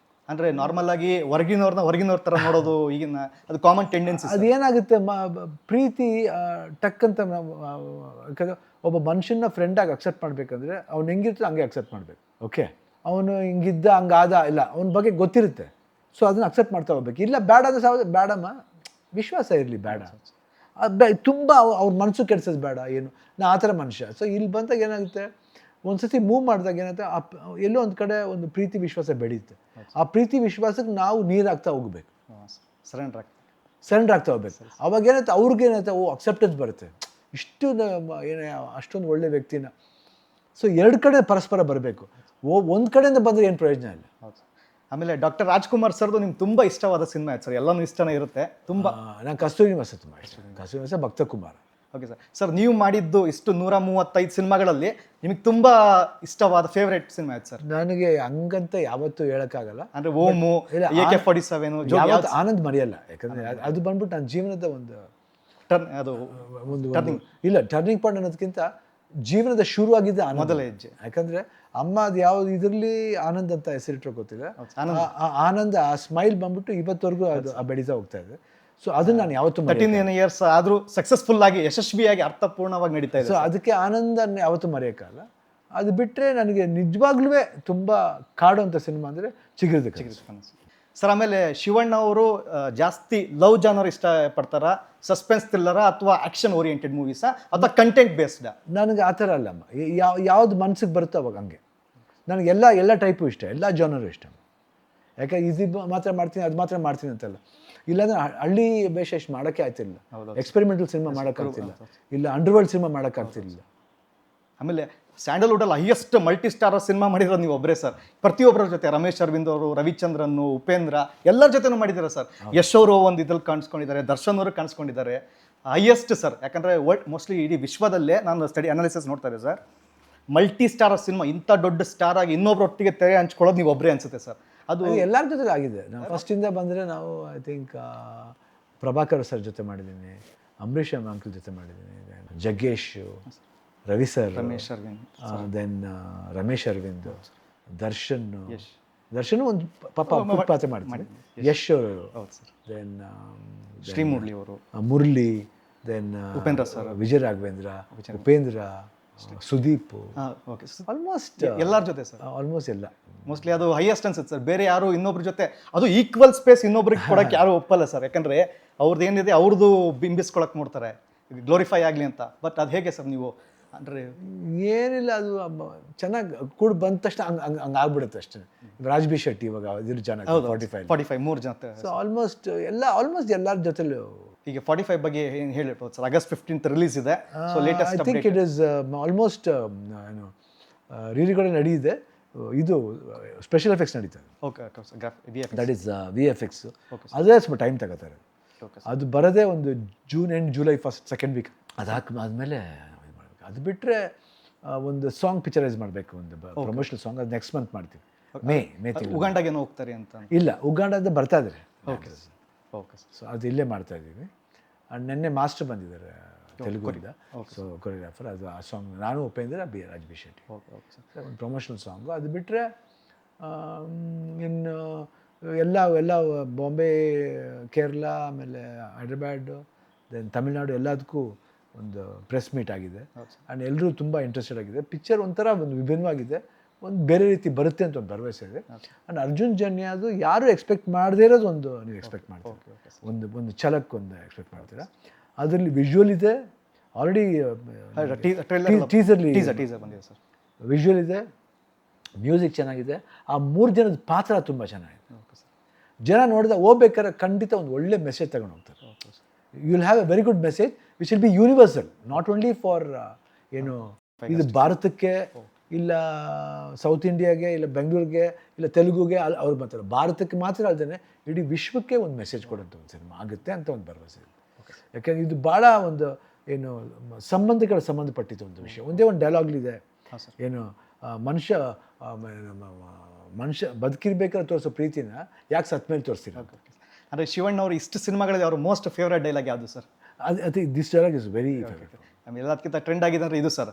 ಅಂದರೆ ನಾರ್ಮಲ್ ಆಗಿ ಹೊರಗಿನವ್ರ ಥರ ನೋಡೋದು ಈಗಿನ ಅದು ಕಾಮನ್ ಟೆಂಡೆನ್ಸಿ. ಅದು ಏನಾಗುತ್ತೆ, ಪ್ರೀತಿ ಟಕ್ಕಂತ ಯಾಕಂದರೆ ಒಬ್ಬ ಮನುಷ್ಯನ ಫ್ರೆಂಡಾಗಿ ಅಕ್ಸೆಪ್ಟ್ ಮಾಡಬೇಕಂದ್ರೆ ಅವ್ನು ಹೆಂಗಿರ್ತದೆ ಹಂಗೆ ಅಕ್ಸೆಪ್ಟ್ ಮಾಡಬೇಕು. ಓಕೆ, ಅವನು ಹಿಂಗಿದ್ದ ಹಂಗಾದ ಇಲ್ಲ, ಅವನ ಬಗ್ಗೆ ಗೊತ್ತಿರುತ್ತೆ, ಸೊ ಅದನ್ನು ಅಕ್ಸೆಪ್ಟ್ ಮಾಡ್ತಾ ಹೋಗ್ಬೇಕು. ಇಲ್ಲ ಬೇಡ ಅಂದರೆ ಬೇಡಮ್ಮ, ವಿಶ್ವಾಸ ಇರಲಿ, ಬೇಡ ತುಂಬ ಅವ್ರ ಮನಸ್ಸು ಕೆಡ್ಸೋದು ಬೇಡ, ಏನು ನಾ ಆ ಥರ ಮನುಷ್ಯ. ಸೊ ಇಲ್ಲಿ ಬಂದಾಗ ಏನಾಗುತ್ತೆ, ಒಂದು ಸತಿ ಮೂವ್ ಮಾಡಿದಾಗ ಏನಾಗುತ್ತೆ, ಎಲ್ಲೋ ಒಂದು ಕಡೆ ಒಂದು ಪ್ರೀತಿ ವಿಶ್ವಾಸ ಬೆಳೆಯುತ್ತೆ. ಆ ಪ್ರೀತಿ ವಿಶ್ವಾಸಕ್ಕೆ ನಾವು ನೀರಾಗ್ತಾ ಹೋಗ್ಬೇಕು, ಸರೆಂಡರ್ ಆಗ್ತಾ ಹೋಗ್ಬೇಕು. ಅವಾಗ ಏನಾಯ್ತು, ಅವ್ರಿಗೇನಾಯ್ತು, ಅಕ್ಸೆಪ್ಟೆನ್ಸ್ ಬರುತ್ತೆ, ಇಷ್ಟು ಏನೇ ಅಷ್ಟೊಂದು ಒಳ್ಳೆ ವ್ಯಕ್ತಿನ. ಸೊ ಎರಡು ಕಡೆ ಪರಸ್ಪರ ಬರಬೇಕು, ಒಂದು ಕಡೆಯಿಂದ ಬಂದರೆ ಏನು ಪ್ರಯೋಜನ ಇಲ್ಲ. ಆಮೇಲೆ ಡಾಕ್ಟರ್ ರಾಜ್ಕುಮಾರ್ ಸರ್ದು ನಿಮ್ಗೆ ತುಂಬ ಇಷ್ಟವಾದ ಸಿನಿಮಾ ಆಯ್ತು ಸರ್, ಎಲ್ಲನೂ ಇಷ್ಟನೇ ಇರುತ್ತೆ ತುಂಬ. ನಾನು ಕಸ್ತೂರಿ ನಿವಾಸ ತುಂಬ ಇಷ್ಟ, ಕಸ್ತೂರಿ ನಿವಾಸ, ಭಕ್ತಕುಮಾರ. ಓಕೆ ಸರ್, ನೀವು ಮಾಡಿದ್ದು ಇಷ್ಟು 135 ಸಿನಿಮಾಗಳಲ್ಲಿ ನಿಮಗೆ ತುಂಬ ಇಷ್ಟವಾದ ಫೇವ್ರೇಟ್ ಸಿನಿಮಾ ಆಯ್ತು ಸರ್? ನನಗೆ ಹಂಗಂತ ಯಾವತ್ತೂ ಹೇಳೋಕ್ಕಾಗಲ್ಲ. ಅಂದರೆ ಓಮು, AK-47, ಯಾವತ್ತು ಆನಂದ್ ಮರೆಯಲ್ಲ, ಯಾಕಂದರೆ ಅದು ಬಂದ್ಬಿಟ್ಟು ನನ್ನ ಜೀವನದ ಒಂದು ಟರ್ನಿಂಗ್ ಪಾಯಿಂಟ್ ಅನ್ನೋದಕ್ಕಿಂತ ಜೀವನದ ಶುರುವಾಗಿದ್ದ ಮೊದಲ ಹೆಜ್ಜೆ. ಯಾಕಂದರೆ ಅಮ್ಮ ಅದು ಯಾವ್ದು ಇದರಲ್ಲಿ ಆನಂದ್ ಅಂತ ಹೆಸರಿಟ್ಟರು ಗೊತ್ತಿಲ್ಲ, ಆನಂದ್ ಆ ಸ್ಮೈಲ್ ಬಂದ್ಬಿಟ್ಟು ಇವತ್ತವರೆಗೂ ಅದು ಬೆಳೀತಾ ಹೋಗ್ತಾ ಇದೆ. ಸೊ ಅದನ್ನ ನಾನು ಯಾವತ್ತೂ 13 ಇಯರ್ಸ್ ಆದರೂ ಸಕ್ಸಸ್ಫುಲ್ ಆಗಿ ಯಶಸ್ವಿಯಾಗಿ ಅರ್ಥಪೂರ್ಣವಾಗಿ ನಡೀತಾ ಇದೆ. ಸೊ ಅದಕ್ಕೆ ಆನಂದನ್ನು ಯಾವತ್ತೂ ಮರೆಯೋಕ್ಕಲ್ಲ. ಅದು ಬಿಟ್ಟರೆ ನನಗೆ ನಿಜವಾಗ್ಲೂ ತುಂಬ ಕಾಡುವಂಥ ಸಿನಿಮಾ ಅಂದರೆ ಚಿಗುರಿದ ಕನಸು ಸರ್. ಆಮೇಲೆ ಶಿವಣ್ಣ ಅವರು ಜಾಸ್ತಿ ಲವ್ ಜಾನರ್ ಇಷ್ಟಪಡ್ತಾರಾ, ಸಸ್ಪೆನ್ಸ್ ಥ್ರಿಲ್ಲರ ಅಥವಾ ಆ್ಯಕ್ಷನ್ ಓರಿಯೆಂಟೆಡ್ ಮೂವೀಸಾ ಅಥವಾ ಕಂಟೆಂಟ್ ಬೇಸ್ಡ್? ನನಗೆ ಆ ಥರ ಅಲ್ಲಮ್ಮ, ಯಾವ್ದು ಮನ್ಸಿಗೆ ಬರುತ್ತೋ ಅವಾಗ ಹಂಗೆ. ನನಗೆ ಎಲ್ಲ ಟೈಪು ಇಷ್ಟ, ಎಲ್ಲ ಜಾನರು ಇಷ್ಟ. ಯಾಕೆ ಇದು ಮಾತ್ರ ಮಾಡ್ತೀನಿ ಅದು ಮಾತ್ರ ಮಾಡ್ತೀನಿ ಅಂತಲ್ಲ. ಇಲ್ಲಾಂದರೆ ಹಳ್ಳಿ ಬೇಷ ಇಷ್ಟು ಮಾಡೋಕ್ಕೆ ಆಯ್ತಿಲ್ಲ, ಎಕ್ಸ್ಪೆರಿಮೆಂಟಲ್ ಸಿನಿಮಾ ಮಾಡೋಕ್ಕಾಗ್ತಿಲ್ಲ, ಇಲ್ಲ ಅಂಡರ್ವರ್ಲ್ಡ್ ಸಿನಿಮಾ ಮಾಡೋಕ್ಕಾಗ್ತಿರ್ಲಿಲ್ಲ. ಆಮೇಲೆ ಸ್ಯಾಂಡಲ್ವುಡಲ್ಲಿ ಹೈಯೆಸ್ಟ್ ಮಲ್ಟಿ ಸ್ಟಾರರ್ ಸಿನಿಮಾ ಮಾಡಿರೋದು ನೀವು ಒಬ್ಬರೇ ಸರ್. ಪ್ರತಿಯೊಬ್ಬರ ಜೊತೆ ರಮೇಶ್ ಅರವಿಂದ್ ಅವರು, ರವಿಚಂದ್ರನ್, ಉಪೇಂದ್ರ ಎಲ್ಲರ ಜೊತೆನೂ ಮಾಡಿದ್ದಾರೆ ಸರ್. ಯಶ್ ಅವರು ಒಂದು ಇದ್ರಲ್ಲಿ ಕಾಣಿಸ್ಕೊಂಡಿದ್ದಾರೆ, ದರ್ಶನ್ ಅವರು ಕಾಣಿಸ್ಕೊಂಡಿದ್ದಾರೆ. ಹೈಯೆಸ್ಟ್ ಸರ್, ಯಾಕಂದರೆ ಮೋಸ್ಟ್ಲಿ ಇಡೀ ವಿಶ್ವದಲ್ಲೇ ನಾನು ಸ್ಟಡಿ ಅನಾಲಿಸಿಸ್ ನೋಡ್ತಾ ಇದ್ದೆ ಸರ್, ಮಲ್ಟಿ ಸ್ಟಾರರ್ ಸಿನಿಮಾ ಇಂಥ ದೊಡ್ಡ ಸ್ಟಾರ್ ಆಗಿ ಇನ್ನೊಬ್ಬರೊಟ್ಟಿಗೆ ತೆರೆ ಹಂಚ್ಕೊಳ್ಳೋದು ನೀವು ಒಬ್ಬರೇ ಅನ್ಸುತ್ತೆ ಸರ್. ಅದು ಎಲ್ಲರ ಜೊತೆ ಆಗಿದೆ. ನಾವು ಫಸ್ಟಿಂದ ಬಂದರೆ ನಾವು ಐ ಥಿಂಕ್ ಪ್ರಭಾಕರ್ ಸರ್ ಜೊತೆ ಮಾಡಿದ್ದೀನಿ, ಅಂಬರೀಷ್ ಅಂಕಲ್ ಜೊತೆ ಮಾಡಿದ್ದೀನಿ, ಜಗ್ಗೇಶ್, ರವಿ ಸರ್, ರಮೇಶ್ ಅರವಿಂದ್, ದೆನ್ ರಮೇಶ್ ಅರವಿಂದ್, ದರ್ಶನ್ ಒಂದು ಪಾಪ ಪಾತ್ರ ಮಾಡ್ತೀನಿ, ಯಶ್ ಅವರು, ದೆನ್ ಶ್ರೀಮುರಳಿ ಅವರು, ಮುರಳಿ, ದೆನ್ ಉಪೇಂದ್ರ ಸರ್, ವಿಜಯ ರಾಘವೇಂದ್ರ, ಉಪೇಂದ್ರ, ಸುದೀಪ್, ಆಲ್ಮೋಸ್ಟ್ ಎಲ್ಲರ ಜೊತೆ ಸರ್, ಆಲ್ಮೋಸ್ಟ್ ಎಲ್ಲ. ಮೋಸ್ಟ್ಲಿ ಅದು ಹೈಯೆಸ್ಟ್ ಅನ್ಸುತ್ತೆ ಸರ್. ಬೇರೆ ಯಾರು ಇನ್ನೊಬ್ರ ಜೊತೆ ಅದು ಈಕ್ವಲ್ ಸ್ಪೇಸ್ ಇನ್ನೊಬ್ರಿಗೆ ಕೊಡೋಕ್ಕೆ ಯಾರು ಒಪ್ಪಲ್ಲ ಸರ್, ಯಾಕಂದರೆ ಅವ್ರದ್ದು ಏನಿದೆ ಅವ್ರದ್ದು ಬಿಂಬಿಸ್ಕೊಳಕ್ಕೆ ನೋಡ್ತಾರೆ, ಗ್ಲೋರಿಫೈ ಆಗಲಿ ಅಂತ. ಬಟ್ ಅದು ಹೇಗೆ ಸರ್ ನೀವು ಅಂದರೆ? ಏನಿಲ್ಲ, ಅದು ಚೆನ್ನಾಗಿ ಕೂಡ ಬಂದ ತಕ್ಷಣ ಹಂಗೆ ಆಗ್ಬಿಡುತ್ತೆ ಅಷ್ಟೇ. ರಾಜ್ ಬಿ ಶೆಟ್ಟಿ ಇವಾಗ ಇದ್ರ ಜನ 45 3 ಜೊತೆ. ಸೊ ಆಲ್ಮೋಸ್ಟ್ ಎಲ್ಲರ ಜೊತೆಲೂ. ಈಗ 45 ಬಗ್ಗೆ ಏನು ಹೇಳಿರ್ಬೋದು ಸರ್? August 15th ರಿಲೀಸ್ ಇದೆ. So latest I think it is almost ಏನು ರೀರಿಗಳೇ ನಡೆಯಿದೆ. ಇದು ಸ್ಪೆಷಲ್ ಎಫೆಕ್ಟ್ಸ್ ನಡೀತದೆ. Okay, that is VFX. ಅದೇ ಸ್ವಲ್ಪ ಟೈಮ್ ತಗೋತಾರೆ. ಅದು ಬರೋದೇ ಒಂದು June end July first second week. ಅದಾದ್ಮೇಲೆ ಅದು ಬಿಟ್ಟರೆ ಒಂದು ಸಾಂಗ್ ಪಿಕ್ಚರೈಸ್ ಮಾಡಬೇಕು, ಒಂದು ಪ್ರಮೋಷನಲ್ ಸಾಂಗ್, ಅದು ನೆಕ್ಸ್ಟ್ ಮಂತ್ ಮಾಡ್ತೀವಿ. ಮೇ ತಿಂಗಳು. ಉಗಾಂಡಾಗೇನೋ ಹೋಗ್ತಾರೆ ಅಂತ? ಇಲ್ಲ, ಉಗಾಂಡದಿಂದ ಬರ್ತಾ ಇದ್ದಾರೆ. ಓಕೆ. ಸೊ ಅದು ಇಲ್ಲೇ ಮಾಡ್ತಾ ಇದ್ದೀವಿ. ನಿನ್ನೆ ಮಾಸ್ಟರ್ ಬಂದಿದ್ದಾರೆ ತೆಲುಗುರಿಂದ, ಸೊ ಕೊರಿಯೋಗ್ರಾಫರ್. ಅದು ಆ ಸಾಂಗ್ ನಾನು ಉಪೇಂದ್ರ, ರಾಜ್ ಬಿ ಶೆಟ್ಟಿ. ಒಂದು ಪ್ರಮೋಷನಲ್ ಸಾಂಗು. ಅದು ಬಿಟ್ಟರೆ ಇನ್ನು ಎಲ್ಲ ಬಾಂಬೆ, ಕೇರಳ, ಆಮೇಲೆ ಹೈದ್ರಾಬಾಡು, ದೆನ್ ತಮಿಳ್ನಾಡು ಎಲ್ಲದಕ್ಕೂ ಒಂದು ಪ್ರೆಸ್ ಮೀಟ್ ಆಗಿದೆ ಹೌದು. ಆ್ಯಂಡ್ ಎಲ್ಲರೂ ತುಂಬ ಇಂಟ್ರೆಸ್ಟೆಡ್ ಆಗಿದೆ. ಪಿಕ್ಚರ್ ಒಂಥರ ಒಂದು ವಿಭಿನ್ನವಾಗಿದೆ, ಒಂದು ಬೇರೆ ರೀತಿ ಬರುತ್ತೆ ಅಂತ ಒಂದು ಭರವಸೆ ಇದೆ. ಆ್ಯಂಡ್ ಅರ್ಜುನ್ ಜನ್ಯ ಅದು ಯಾರು ಎಕ್ಸ್ಪೆಕ್ಟ್ ಮಾಡದೇ ಇರೋದು ಒಂದು ನೀವು ಎಕ್ಸ್ಪೆಕ್ಟ್ ಮಾಡ್ತೀರಾ, ಒಂದು ಛಲಕ್ ಒಂದು ಎಕ್ಸ್ಪೆಕ್ಟ್ ಮಾಡ್ತೀರಾ. ಅದರಲ್ಲಿ ವಿಜುವಲ್ ಇದೆ, ಆಲ್ರೆಡಿ ಟೀಸರ್ಲಿ ಟೀಸರ್ ಬಂದಿದೆ ಸರ್. ವಿಜುವಲ್ ಇದೆ, ಮ್ಯೂಸಿಕ್ ಚೆನ್ನಾಗಿದೆ, ಆ 3 ಜನದ ಪಾತ್ರ ತುಂಬ ಚೆನ್ನಾಗಿದೆ. ಜನ ನೋಡಿದ ಹೋಗ್ಬೇಕಾದ್ರೆ ಖಂಡಿತ ಒಂದು ಒಳ್ಳೆ ಮೆಸೇಜ್ ತಗೊಂಡು ಹೋಗ್ತಾರೆ. You will have a very good message which will be universal, not only for ಏನು ಇದು ಭಾರತಕ್ಕೆ ಇಲ್ಲ ಸೌತ್ ಇಂಡಿಯಾಗೆ ಇಲ್ಲ ಬೆಂಗಳೂರಿಗೆ ಇಲ್ಲ ತೆಲುಗುಗೆ ಅವ್ರು ಬರ್ತಾರೆ, ಭಾರತಕ್ಕೆ ಮಾತ್ರ ಅಲ್ಲದೆ ಇಡೀ ವಿಶ್ವಕ್ಕೆ ಒಂದು ಮೆಸೇಜ್ ಕೊಡೋಂಥ ಒಂದು ಸಿನಿಮಾ ಆಗುತ್ತೆ ಅಂತ ಒಂದು ಭರವಸೆ ಇದೆ. ಯಾಕೆಂದರೆ ಇದು ಭಾಳ ಒಂದು ಏನು ಸಂಬಂಧಪಟ್ಟಿದ್ದು ಒಂದು ವಿಷಯ. ಒಂದೇ ಒಂದು ಡೈಲಾಗ್ಲಿದೆ, ಏನು ಮನುಷ್ಯ ಬದುಕಿರ್ಬೇಕಾದ್ರೆ ತೋರಿಸೋ ಪ್ರೀತಿನ ಯಾಕೆ ಸತ್ ಮೇಲೆ ತೋರಿಸ್ತೀರ. ಅಂದರೆ ಶಿವಣ್ಣ ಅವರು ಇಷ್ಟು ಸಿನಿಮಾಗಳಲ್ಲಿ ಅವ್ರ ಮೋಸ್ಟ್ ಫೇವ್ರೇಟ್ ಡೈಲಾಗ್ ಯಾವುದು ಸರ್? ಅದು this dialogue is very favourite. ಆಮೇಲೆ ಎಲ್ಲದಕ್ಕಿಂತ ಟ್ರೆಂಡ್ ಆಗಿದೆ ಅಂದರೆ ಇದು ಸರ್,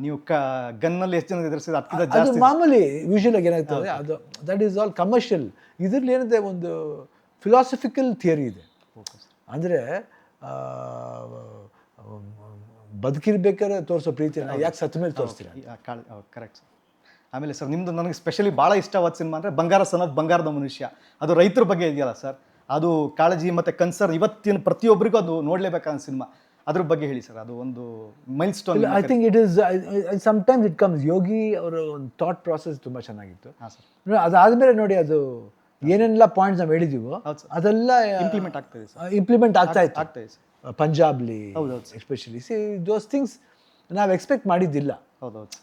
ನೀವು ಗನ್ನಲ್ಲಿ ಎಷ್ಟು ಜನ ಎದುರಿಸಿದ್ರೆ ಅದಕ್ಕಿಂತ ಅದು ಜಾಸ್ತಿ. ಮಾಮೂಲಿ ಯೂಶುವಲ್ ಆಗಿ ಏನಾಗ್ತದೆ, ಅದು ದಟ್ ಈಸ್ ಆಲ್ ಕಮರ್ಷಿಯಲ್. ಇದರಲ್ಲಿ ಏನಿದೆ ಒಂದು ಫಿಲಾಸಫಿಕಲ್ ಥಿಯರಿ ಇದೆ. ಅಂದರೆ ಬದುಕಿರ್ಬೇಕಾದ್ರೆ ತೋರಿಸೋ ಪ್ರೀತಿನ ಯಾಕೆ ಸತ್ತ ಮೇಲೆ ತೋರಿಸ್ತೀರ. Correct sir. ಆಮೇಲೆ ಸರ್ ನಿಮ್ಮದು ನನಗೆ ಸ್ಪೆಷಲಿ ಭಾಳ ಇಷ್ಟವಾದ ಸಿನಿಮಾ ಅಂದರೆ ಬಂಗಾರ ಸನ್ ಆಫ್ ಬಂಗಾರದ ಮನುಷ್ಯ. ಅದು ರೈತರ ಬಗ್ಗೆ ಇದೆಯಲ್ಲ ಸರ್, ಅದು ಕಾಳಜಿ ಮತ್ತು ಕನ್ಸರ್ನ್ ಇವತ್ತಿನ ಪ್ರತಿಯೊಬ್ಬರಿಗೂ ಅದು ನೋಡಲೇಬೇಕಾದ ಸಿನಿಮಾ. ಅದ್ರ ಬಗ್ಗೆ ಹೇಳಿ ಸರ್, ಅದು ಒಂದು milestone. I think it is sometimes it comes. Yogi ಅವರ ಒಂದು ಥಾಟ್ ಪ್ರಾಸೆಸ್ ತುಂಬ ಚೆನ್ನಾಗಿತ್ತು. ಹಾಂ ಸರ್. ಅದಾದಮೇಲೆ ನೋಡಿ, ಅದು ಏನೆಲ್ಲ ಪಾಯಿಂಟ್ಸ್ ನಾವು ಹೇಳಿದ್ದೀವೋ ಅದೆಲ್ಲ ಇಂಪ್ಲಿಮೆಂಟ್ ಆಗ್ತಾಯಿದೆ ಸರ್, ಇಂಪ್ಲಿಮೆಂಟ್ ಆಗ್ತಾ ಇತ್ತು. ಆಗ್ತಾಯಿದೆ ಸರ್. ಪಂಜಾಬ್ಲಿ ಹೌದೌದು ಎಸ್ಪೆಷಲಿ ಸಿ ದೋಸ್ ಥಿಂಗ್ಸ್ ನಾವು ಎಕ್ಸ್ಪೆಕ್ಟ್ ಮಾಡಿದ್ದಿಲ್ಲ. ಹೌದೌದು.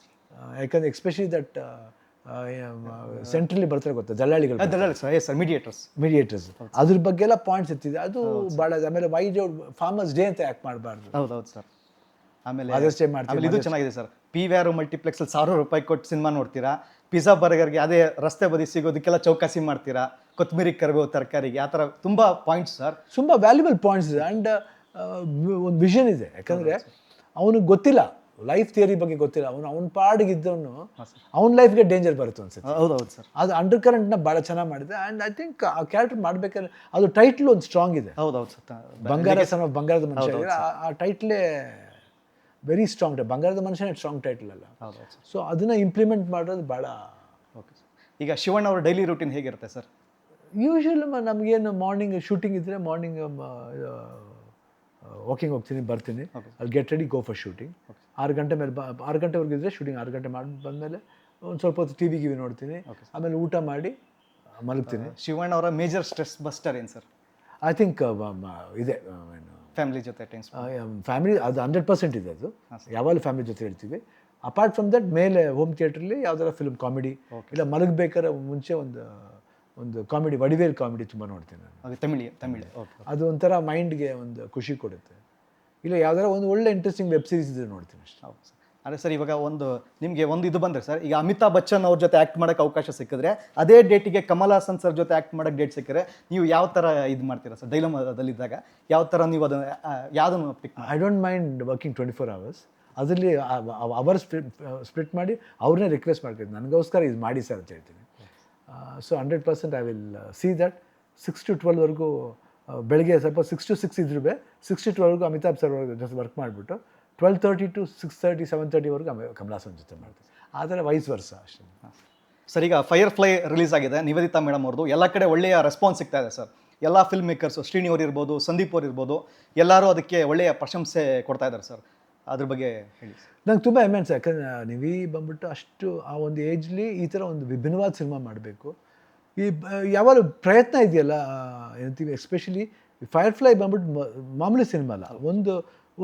ಯಾಕಂದರೆ ಎಸ್ಪೆಷಲಿ ದಟ್ ಸೆಂಟ್ರಲ್ಲಿ ಬರ್ತಾರೆ ಗೊತ್ತಾ, ದಲ್ಲಾಳಿಗಳು, ಸರ್ ಮೀಡಿಯೇಟರ್ಸ್, ಅದ್ರ ಬಗ್ಗೆ ಎಲ್ಲ ಪಾಯಿಂಟ್ಸ್ ಎತ್ತಿದೆ. ಅದು ಭಾಳ. ಆಮೇಲೆ ವೈ ಫಾರ್ಮರ್ಸ್ ಡೇ ಅಂತ ಯಾಕೆ ಮಾಡಬಾರ್ದು. ಹೌದೌದು ಸರ್. ಆಮೇಲೆ ಮಾಡ್ತೀವಿ. ಇದು ಚೆನ್ನಾಗಿದೆ ಸರ್, PVR ಮಲ್ಟಿಪ್ಲೆಕ್ಸಲ್ಲಿ ₹1000 ಕೊಟ್ಟು ಸಿನಿಮಾ ನೋಡ್ತೀರಾ, ಪಿಜ್ಜಾ ಬರ್ಗರ್ಗೆ ಅದೇ ರಸ್ತೆ ಬದಿ ಸಿಗೋದಕ್ಕೆಲ್ಲ ಚೌಕಾಸಿ ಮಾಡ್ತೀರಾ, ಕೊತ್ತಂಬರಿ ಕರಿಬೇವು ತರಕಾರಿಗೆ, ಆ ಥರ ತುಂಬ ಪಾಯಿಂಟ್ಸ್ ಸರ್, ತುಂಬ ವ್ಯಾಲ್ಯೂಬಲ್ ಪಾಯಿಂಟ್ಸ್ ಇದೆ. ಆ್ಯಂಡ್ ಒಂದು ವಿಷನ್ ಇದೆ. ಯಾಕಂದರೆ ಅವನಿಗೆ ಗೊತ್ತಿಲ್ಲ, ಲೈಫ್ ಥಿಯರಿ ಬಗ್ಗೆ ಗೊತ್ತಿಲ್ಲ, ಅವನ ಪಾಡಿಗಿದ್ದವನು ಅವನ ಲೈಫ್ಗೆ ಡೇಂಜರ್ ಬರುತ್ತೆ ಅನ್ಸುತ್ತೆ. ಹೌದೌದು ಸರ್. ಅದು ಅಂಡರ್ ಕರೆಂಟ್ನ ಭಾಳ ಚೆನ್ನಾಗಿ ಮಾಡಿದೆ. ಆ್ಯಂಡ್ ಐ ಥಿಂಕ್ ಆ ಕ್ಯಾರೆಕ್ಟರ್ ಮಾಡ್ಬೇಕಾದ್ರೆ ಅದು ಟೈಟ್ಲ್ ಒಂದು ಸ್ಟ್ರಾಂಗ್ ಇದೆ. ಹೌದೌದು ಸರ್. ಬಂಗಾರ ಸನ್ ಆಫ್ ಬಂಗಾರದ ಮನುಷ್ಯ, ಆ ಟೈಟ್ಲೇ ವೆರಿ ಸ್ಟ್ರಾಂಗ್. ಬಂಗಾರದ ಮನುಷ್ಯನೇ ಸ್ಟ್ರಾಂಗ್ ಟೈಟ್ಲ್ ಅಲ್ಲ. ಹೌದೌದು ಸರ್. ಸೊ ಅದನ್ನು ಇಂಪ್ಲಿಮೆಂಟ್ ಮಾಡೋದು ಭಾಳ. Okay sir. ಈಗ ಶಿವಣ್ಣ ಅವ್ರ ಡೈಲಿ ರೂಟೀನ್ ಹೇಗಿರುತ್ತೆ ಸರ್? ಯೂಶ್ವಲ್ ನಮಗೇನು ಮಾರ್ನಿಂಗ್ ಶೂಟಿಂಗ್ ಇದ್ದರೆ ಮಾರ್ನಿಂಗ್ ವಾಕಿಂಗ್ ಹೋಗ್ತೀನಿ, ಬರ್ತೀನಿ, ಅಲ್ಲಿ get ready, go for shooting. 6 ಗಂಟೆ ಮೇಲೆ 6 ಗಂಟೆವರೆಗೂ ಇದ್ದರೆ ಶೂಟಿಂಗ್, 6 ಗಂಟೆ ಮಾಡಿ ಬಂದಮೇಲೆ ಒಂದು ಸ್ವಲ್ಪ ಹೊತ್ತು ಟಿ ವಿ ನೋಡ್ತೀನಿ, ಆಮೇಲೆ ಊಟ ಮಾಡಿ ಮಲಗ್ತೀನಿ. ಶಿವಣ್ಣ ಅವರ ಮೇಜರ್ ಸ್ಟ್ರೆಸ್ ಬಸ್ಟರ್ ಏನು ಸರ್? ಐ ಥಿಂಕ್ ಇದೆ, ಫ್ಯಾಮಿಲಿ ಜೊತೆ ಟೈಮ್ ಫ್ಯಾಮಿಲಿ ಅದು 100% ಇದೆ. ಅದು ಯಾವಾಗಲೂ ಫ್ಯಾಮಿಲಿ ಜೊತೆ ಹೇಳ್ತೀವಿ. ಅಪಾರ್ಟ್ ಫ್ರಮ್ ದಟ್ ಮೇಲೆ ಹೋಮ್ ಥಿಯೇಟ್ರಲ್ಲಿ ಯಾವ್ದಾರ ಫಿಲ್ಮ್ ಕಾಮಿಡಿ ಇಲ್ಲ ಮಲಗಬೇಕಾದ್ರೆ ಮುಂಚೆ ಒಂದು ಕಾಮಿಡಿ, ವಡಿವೇಲ್ ಕಾಮಿಡಿ ತುಂಬ ನೋಡ್ತೀನಿ ನಾನು. ಅದು ತಮಿಳ್. ಅದು ಒಂಥರ ಮೈಂಡ್ಗೆ ಒಂದು ಖುಷಿ ಕೊಡುತ್ತೆ. ಇಲ್ಲ ಯಾವ್ದಾರ ಒಂದು ಒಳ್ಳೆ ಇಂಟ್ರೆಸ್ಟಿಂಗ್ ವೆಬ್ ಸೀರೀಸ್ ಇದ್ರೆ ನೋಡ್ತೀನಿ ಅಷ್ಟೇ. ಹೌದು ಸರ್. ಅಂದರೆ ಸರ್ ಇವಾಗ ನಿಮಗೆ ಇದು ಬಂದರೆ ಸರ್, ಈಗ ಅಮಿತಾಬ್ ಬಚ್ಚನ್ ಅವ್ರ ಜೊತೆ ಆ್ಯಕ್ಟ್ ಮಾಡೋಕ್ಕೆ ಅವಕಾಶ ಸಿಕ್ಕಿದ್ರೆ, ಅದೇ ಡೇಟಿಗೆ ಕಮಲ್ ಹಾಸನ್ ಸರ್ ಜೊತೆ ಆ್ಯಕ್ಟ್ ಮಾಡೋಕ್ಕೆ ಡೇಟ್ ಸಿಕ್ಕಿದ್ರೆ ನೀವು ಯಾವ ಥರ ಇದು ಮಾಡ್ತೀರಾ ಸರ್? ಡೈಲಮಾದಲ್ಲಿದ್ದಾಗ ಯಾವ ಥರ ನೀವು ಅದನ್ನು ಯಾವುದನ್ನು ಪಿಕ್ ಮಾಡಿ? I don't mind working 24 hours. ಅದರಲ್ಲಿ ಅವರ್ ಸ್ಪ್ಲಿಟ್ ಮಾಡಿ ಅವ್ರನ್ನೇ ರಿಕ್ವೆಸ್ಟ್ ಮಾಡ್ತೀನಿ, ನನಗೋಸ್ಕರ ಇದು ಮಾಡಿ ಸರ್ ಅಂತ ಹೇಳ್ತೀನಿ. So 100% I will see that. 6 to 12ವರೆಗೂ ಬೆಳಗ್ಗೆ ಸ್ವಲ್ಪ 6 to 6 ಇದ್ರೂ 6 to 12ವರೆಗೂ ಅಮಿತಾಬ್ ಸರ್ ಜೊತೆ ವರ್ಕ್ ಮಾಡಿಬಿಟ್ಟು 12:30 to 6:30 7:30ವರೆಗೂ ಕಮಲ್ ಹಾಸನ್ ಜೊತೆ ಮಾಡ್ತೀನಿ. ಆ ಥರ ವೈಸ್ ವರ್ಸ ಅಷ್ಟೇ. ಸರ್ ಈಗ ಫೈರ್ ಫ್ಲೈ ರಿಲೀಸ್ ಆಗಿದೆ, ನಿವೇದಿತಾ ಮೇಡಮ್ ಅವ್ರದ್ದು. ಎಲ್ಲ ಕಡೆ ಒಳ್ಳೆಯ ರೆಸ್ಪಾನ್ಸ್ ಸಿಗ್ತಾ ಇದೆ ಸರ್. ಎಲ್ಲ ಫಿಲ್ಮ್ ಮೇಕರ್ಸು, ಶ್ರೀನಿ ಅವ್ರು ಇರ್ಬೋದು, ಸಂದೀಪ್ ಅವ್ರು ಇರ್ಬೋದು, ಎಲ್ಲರೂ ಅದಕ್ಕೆ ಒಳ್ಳೆಯ ಪ್ರಶಂಸೆ ಕೊಡ್ತಾ ಇದ್ದಾರೆ ಸರ್. ಅದ್ರ ಬಗ್ಗೆ ಹೇಳಿ. ನಂಗೆ ತುಂಬ ಹೆಮ್ಮೆ ಅನ್ಸ. ಯಾಕಂದರೆ ನಿವಿ ಬಂದ್ಬಿಟ್ಟು ಅಷ್ಟು ಆ ಒಂದು ಏಜ್ಲಿ ಈ ಥರ ಒಂದು ವಿಭಿನ್ನವಾದ ಸಿನಿಮಾ ಮಾಡಬೇಕು, ಈ ಯಾವಾಗಲೂ ಪ್ರಯತ್ನ ಇದೆಯಲ್ಲ ಏನಂತೀವಿ. ಎಸ್ಪೆಷಲಿ ಫೈರ್ ಫ್ಲೈ ಬಂದ್ಬಿಟ್ಟು ಮಾಮೂಲಿ ಸಿನಿಮಾ ಅಲ್ಲ, ಒಂದು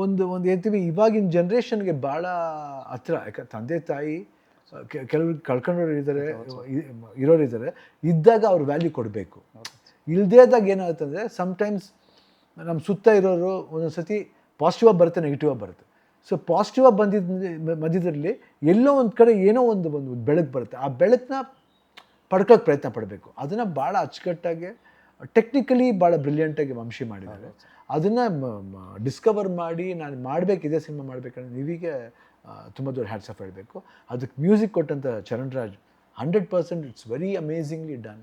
ಒಂದು ಒಂದು ಏನಂತೀವಿ ಇವಾಗಿನ ಜನ್ರೇಷನ್ಗೆ ಭಾಳ ಹತ್ರ. ಯಾಕಂದ್ರೆ ತಂದೆ ತಾಯಿ ಕೆಲವರು ಇರೋರಿದ್ದಾರೆ, ಇದ್ದಾಗ ಅವ್ರು ವ್ಯಾಲ್ಯೂ ಕೊಡಬೇಕು. ಇಲ್ಲದೇ ಇದ್ದಾಗ ಏನಾಗುತ್ತಂದರೆ ಸಮಟೈಮ್ಸ್ ನಮ್ಮ ಸುತ್ತ ಇರೋರು ಒಂದೊಂದು ಸತಿ ಪಾಸಿಟಿವ್ ಆಗಿ ಬರುತ್ತೆ, ನೆಗೆಟಿವ್ ಆಗಿ ಬರುತ್ತೆ. ಸೊ ಪಾಸಿಟಿವ್ ಆಗಿ ಮಧ್ಯದಲ್ಲಿ ಎಲ್ಲೋ ಒಂದು ಕಡೆ ಏನೋ ಒಂದು ಬೆಳಕು ಬರುತ್ತೆ. ಆ ಬೆಳಕನ್ನ ಪಡ್ಕೊಳ್ಳೋಕೆ ಪ್ರಯತ್ನ ಪಡಬೇಕು. ಅದನ್ನು ಭಾಳ ಅಚ್ಚುಕಟ್ಟಾಗಿ ಟೆಕ್ನಿಕಲಿ ಭಾಳ ಬ್ರಿಲಿಯಂಟಾಗಿ ವಂಶಿ ಮಾಡಿದ್ದಾರೆ. ಅದನ್ನು ಡಿಸ್ಕವರ್ ಮಾಡಿ ನಾನು ಮಾಡಬೇಕಿದೆ ಸಿನಿಮಾ ಮಾಡಬೇಕಂದ್ರೆ ನೀವಿಗೆ ತುಂಬ ದೊಡ್ಡ ಹ್ಯಾಟ್ಸ್ ಆಫ್ ಹೇಳಬೇಕು. ಅದಕ್ಕೆ ಮ್ಯೂಸಿಕ್ ಕೊಟ್ಟಂಥ Charan Raj 100% it's very amazingly done.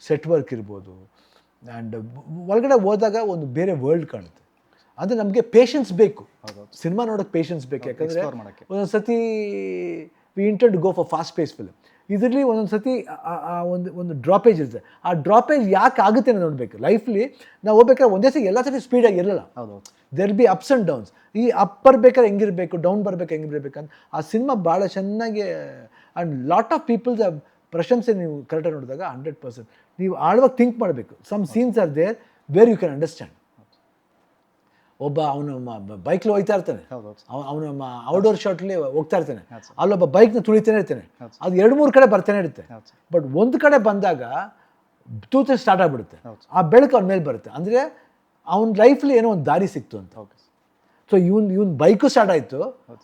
Set work ಇರ್ಬೋದು, ಆ್ಯಂಡ್ ಒಳಗಡೆ ಹೋದಾಗ ಒಂದು ಬೇರೆ ವರ್ಲ್ಡ್ ಕಾಣುತ್ತೆ. ಅಂದರೆ ನಮಗೆ ಪೇಷನ್ಸ್ ಬೇಕು, ಹೌದೌದು. ಸಿನಿಮಾ ನೋಡೋಕ್ಕೆ ಪೇಷನ್ಸ್ ಬೇಕು. ಯಾಕಂದರೆ ಎಕ್ಸ್ಪ್ಲೋರ್ ಮಾಡೋಕ್ಕೆ. ಒಂದೊಂದು ಸತಿ we intent to go for fast pace film. ಇದರಲ್ಲಿ ಒಂದೊಂದು ಸತಿ ಒಂದು ಡ್ರಾಪೇಜ್ ಇರುತ್ತೆ. ಆ ಡ್ರಾಪೇಜ್ ಯಾಕೆ ಆಗುತ್ತೆ ಅಂತ ನೋಡಬೇಕು. ಲೈಫ್ಲಿ ನಾವು ಹೋಗ್ಬೇಕಾದ್ರೆ ಒಂದೇ ಸತಿ ಎಲ್ಲ ಸತಿ ಸ್ಪೀಡಾಗಿ ಇರಲ್ಲ. ಹೌದೌದು. There be ups and downs. ಈ ಅಪ್ ಬರ್ಬೇಕಾದ್ರೆ ಹೆಂಗಿರಬೇಕು, ಡೌನ್ ಬರ್ಬೇಕು ಹೆಂಗಿರ್ಬೇಕು ಅಂತ ಆ ಸಿನಿಮಾ ಭಾಳ ಚೆನ್ನಾಗಿ ಆ್ಯಂಡ್ ಲಾಟ್ ಆಫ್ ಪೀಪಲ್ಸ್ ಪ್ರಶಂಸೆ ನೀವು ಕರೆಕ್ಟಾಗಿ ನೋಡಿದಾಗ 100%. ನೀವು ಆಳವಾಗಿ ಥಿಂಕ್ ಮಾಡಬೇಕು. Some scenes are there where you can understand. ಒಬ್ಬ ಅವನು ಬೈಕ್ಲಿ ಹೋಗ್ತಾ ಇರ್ತಾನೆ, ಹೌದೌದು. ಅವನು ಔಟ್ಡೋರ್ ಶಾಟ್ಲಿ ಹೋಗ್ತಾ ಇರ್ತಾನೆ, ಹೌದು ಸರ್. ಅಲ್ಲೊಬ್ಬ ಬೈಕ್ನ ತುಳಿತಾನೆ ಇರ್ತಾನೆ. ಹೌದು ಸರ್. ಅದು 2-3 ಕಡೆ ಬರ್ತಾನೆ ಇರುತ್ತೆ. ಹೌದು ಸರ್. ಬಟ್ ಒಂದು ಕಡೆ ಬಂದಾಗ ತೂತ ಸ್ಟಾರ್ಟ್ ಆಗಿಬಿಡುತ್ತೆ. ಹೌದು ಸರ್. ಆ ಬೆಳಕು ಅವ್ನ ಮೇಲೆ ಬರುತ್ತೆ. ಅಂದರೆ ಅವ್ನ ಲೈಫ್ಲಿ ಏನೋ ಒಂದು ದಾರಿ ಸಿಕ್ತು ಅಂತ. Okay sir. ಸೊ ಇವನ್ ಬೈಕು ಸ್ಟಾರ್ಟ್ ಆಯಿತು,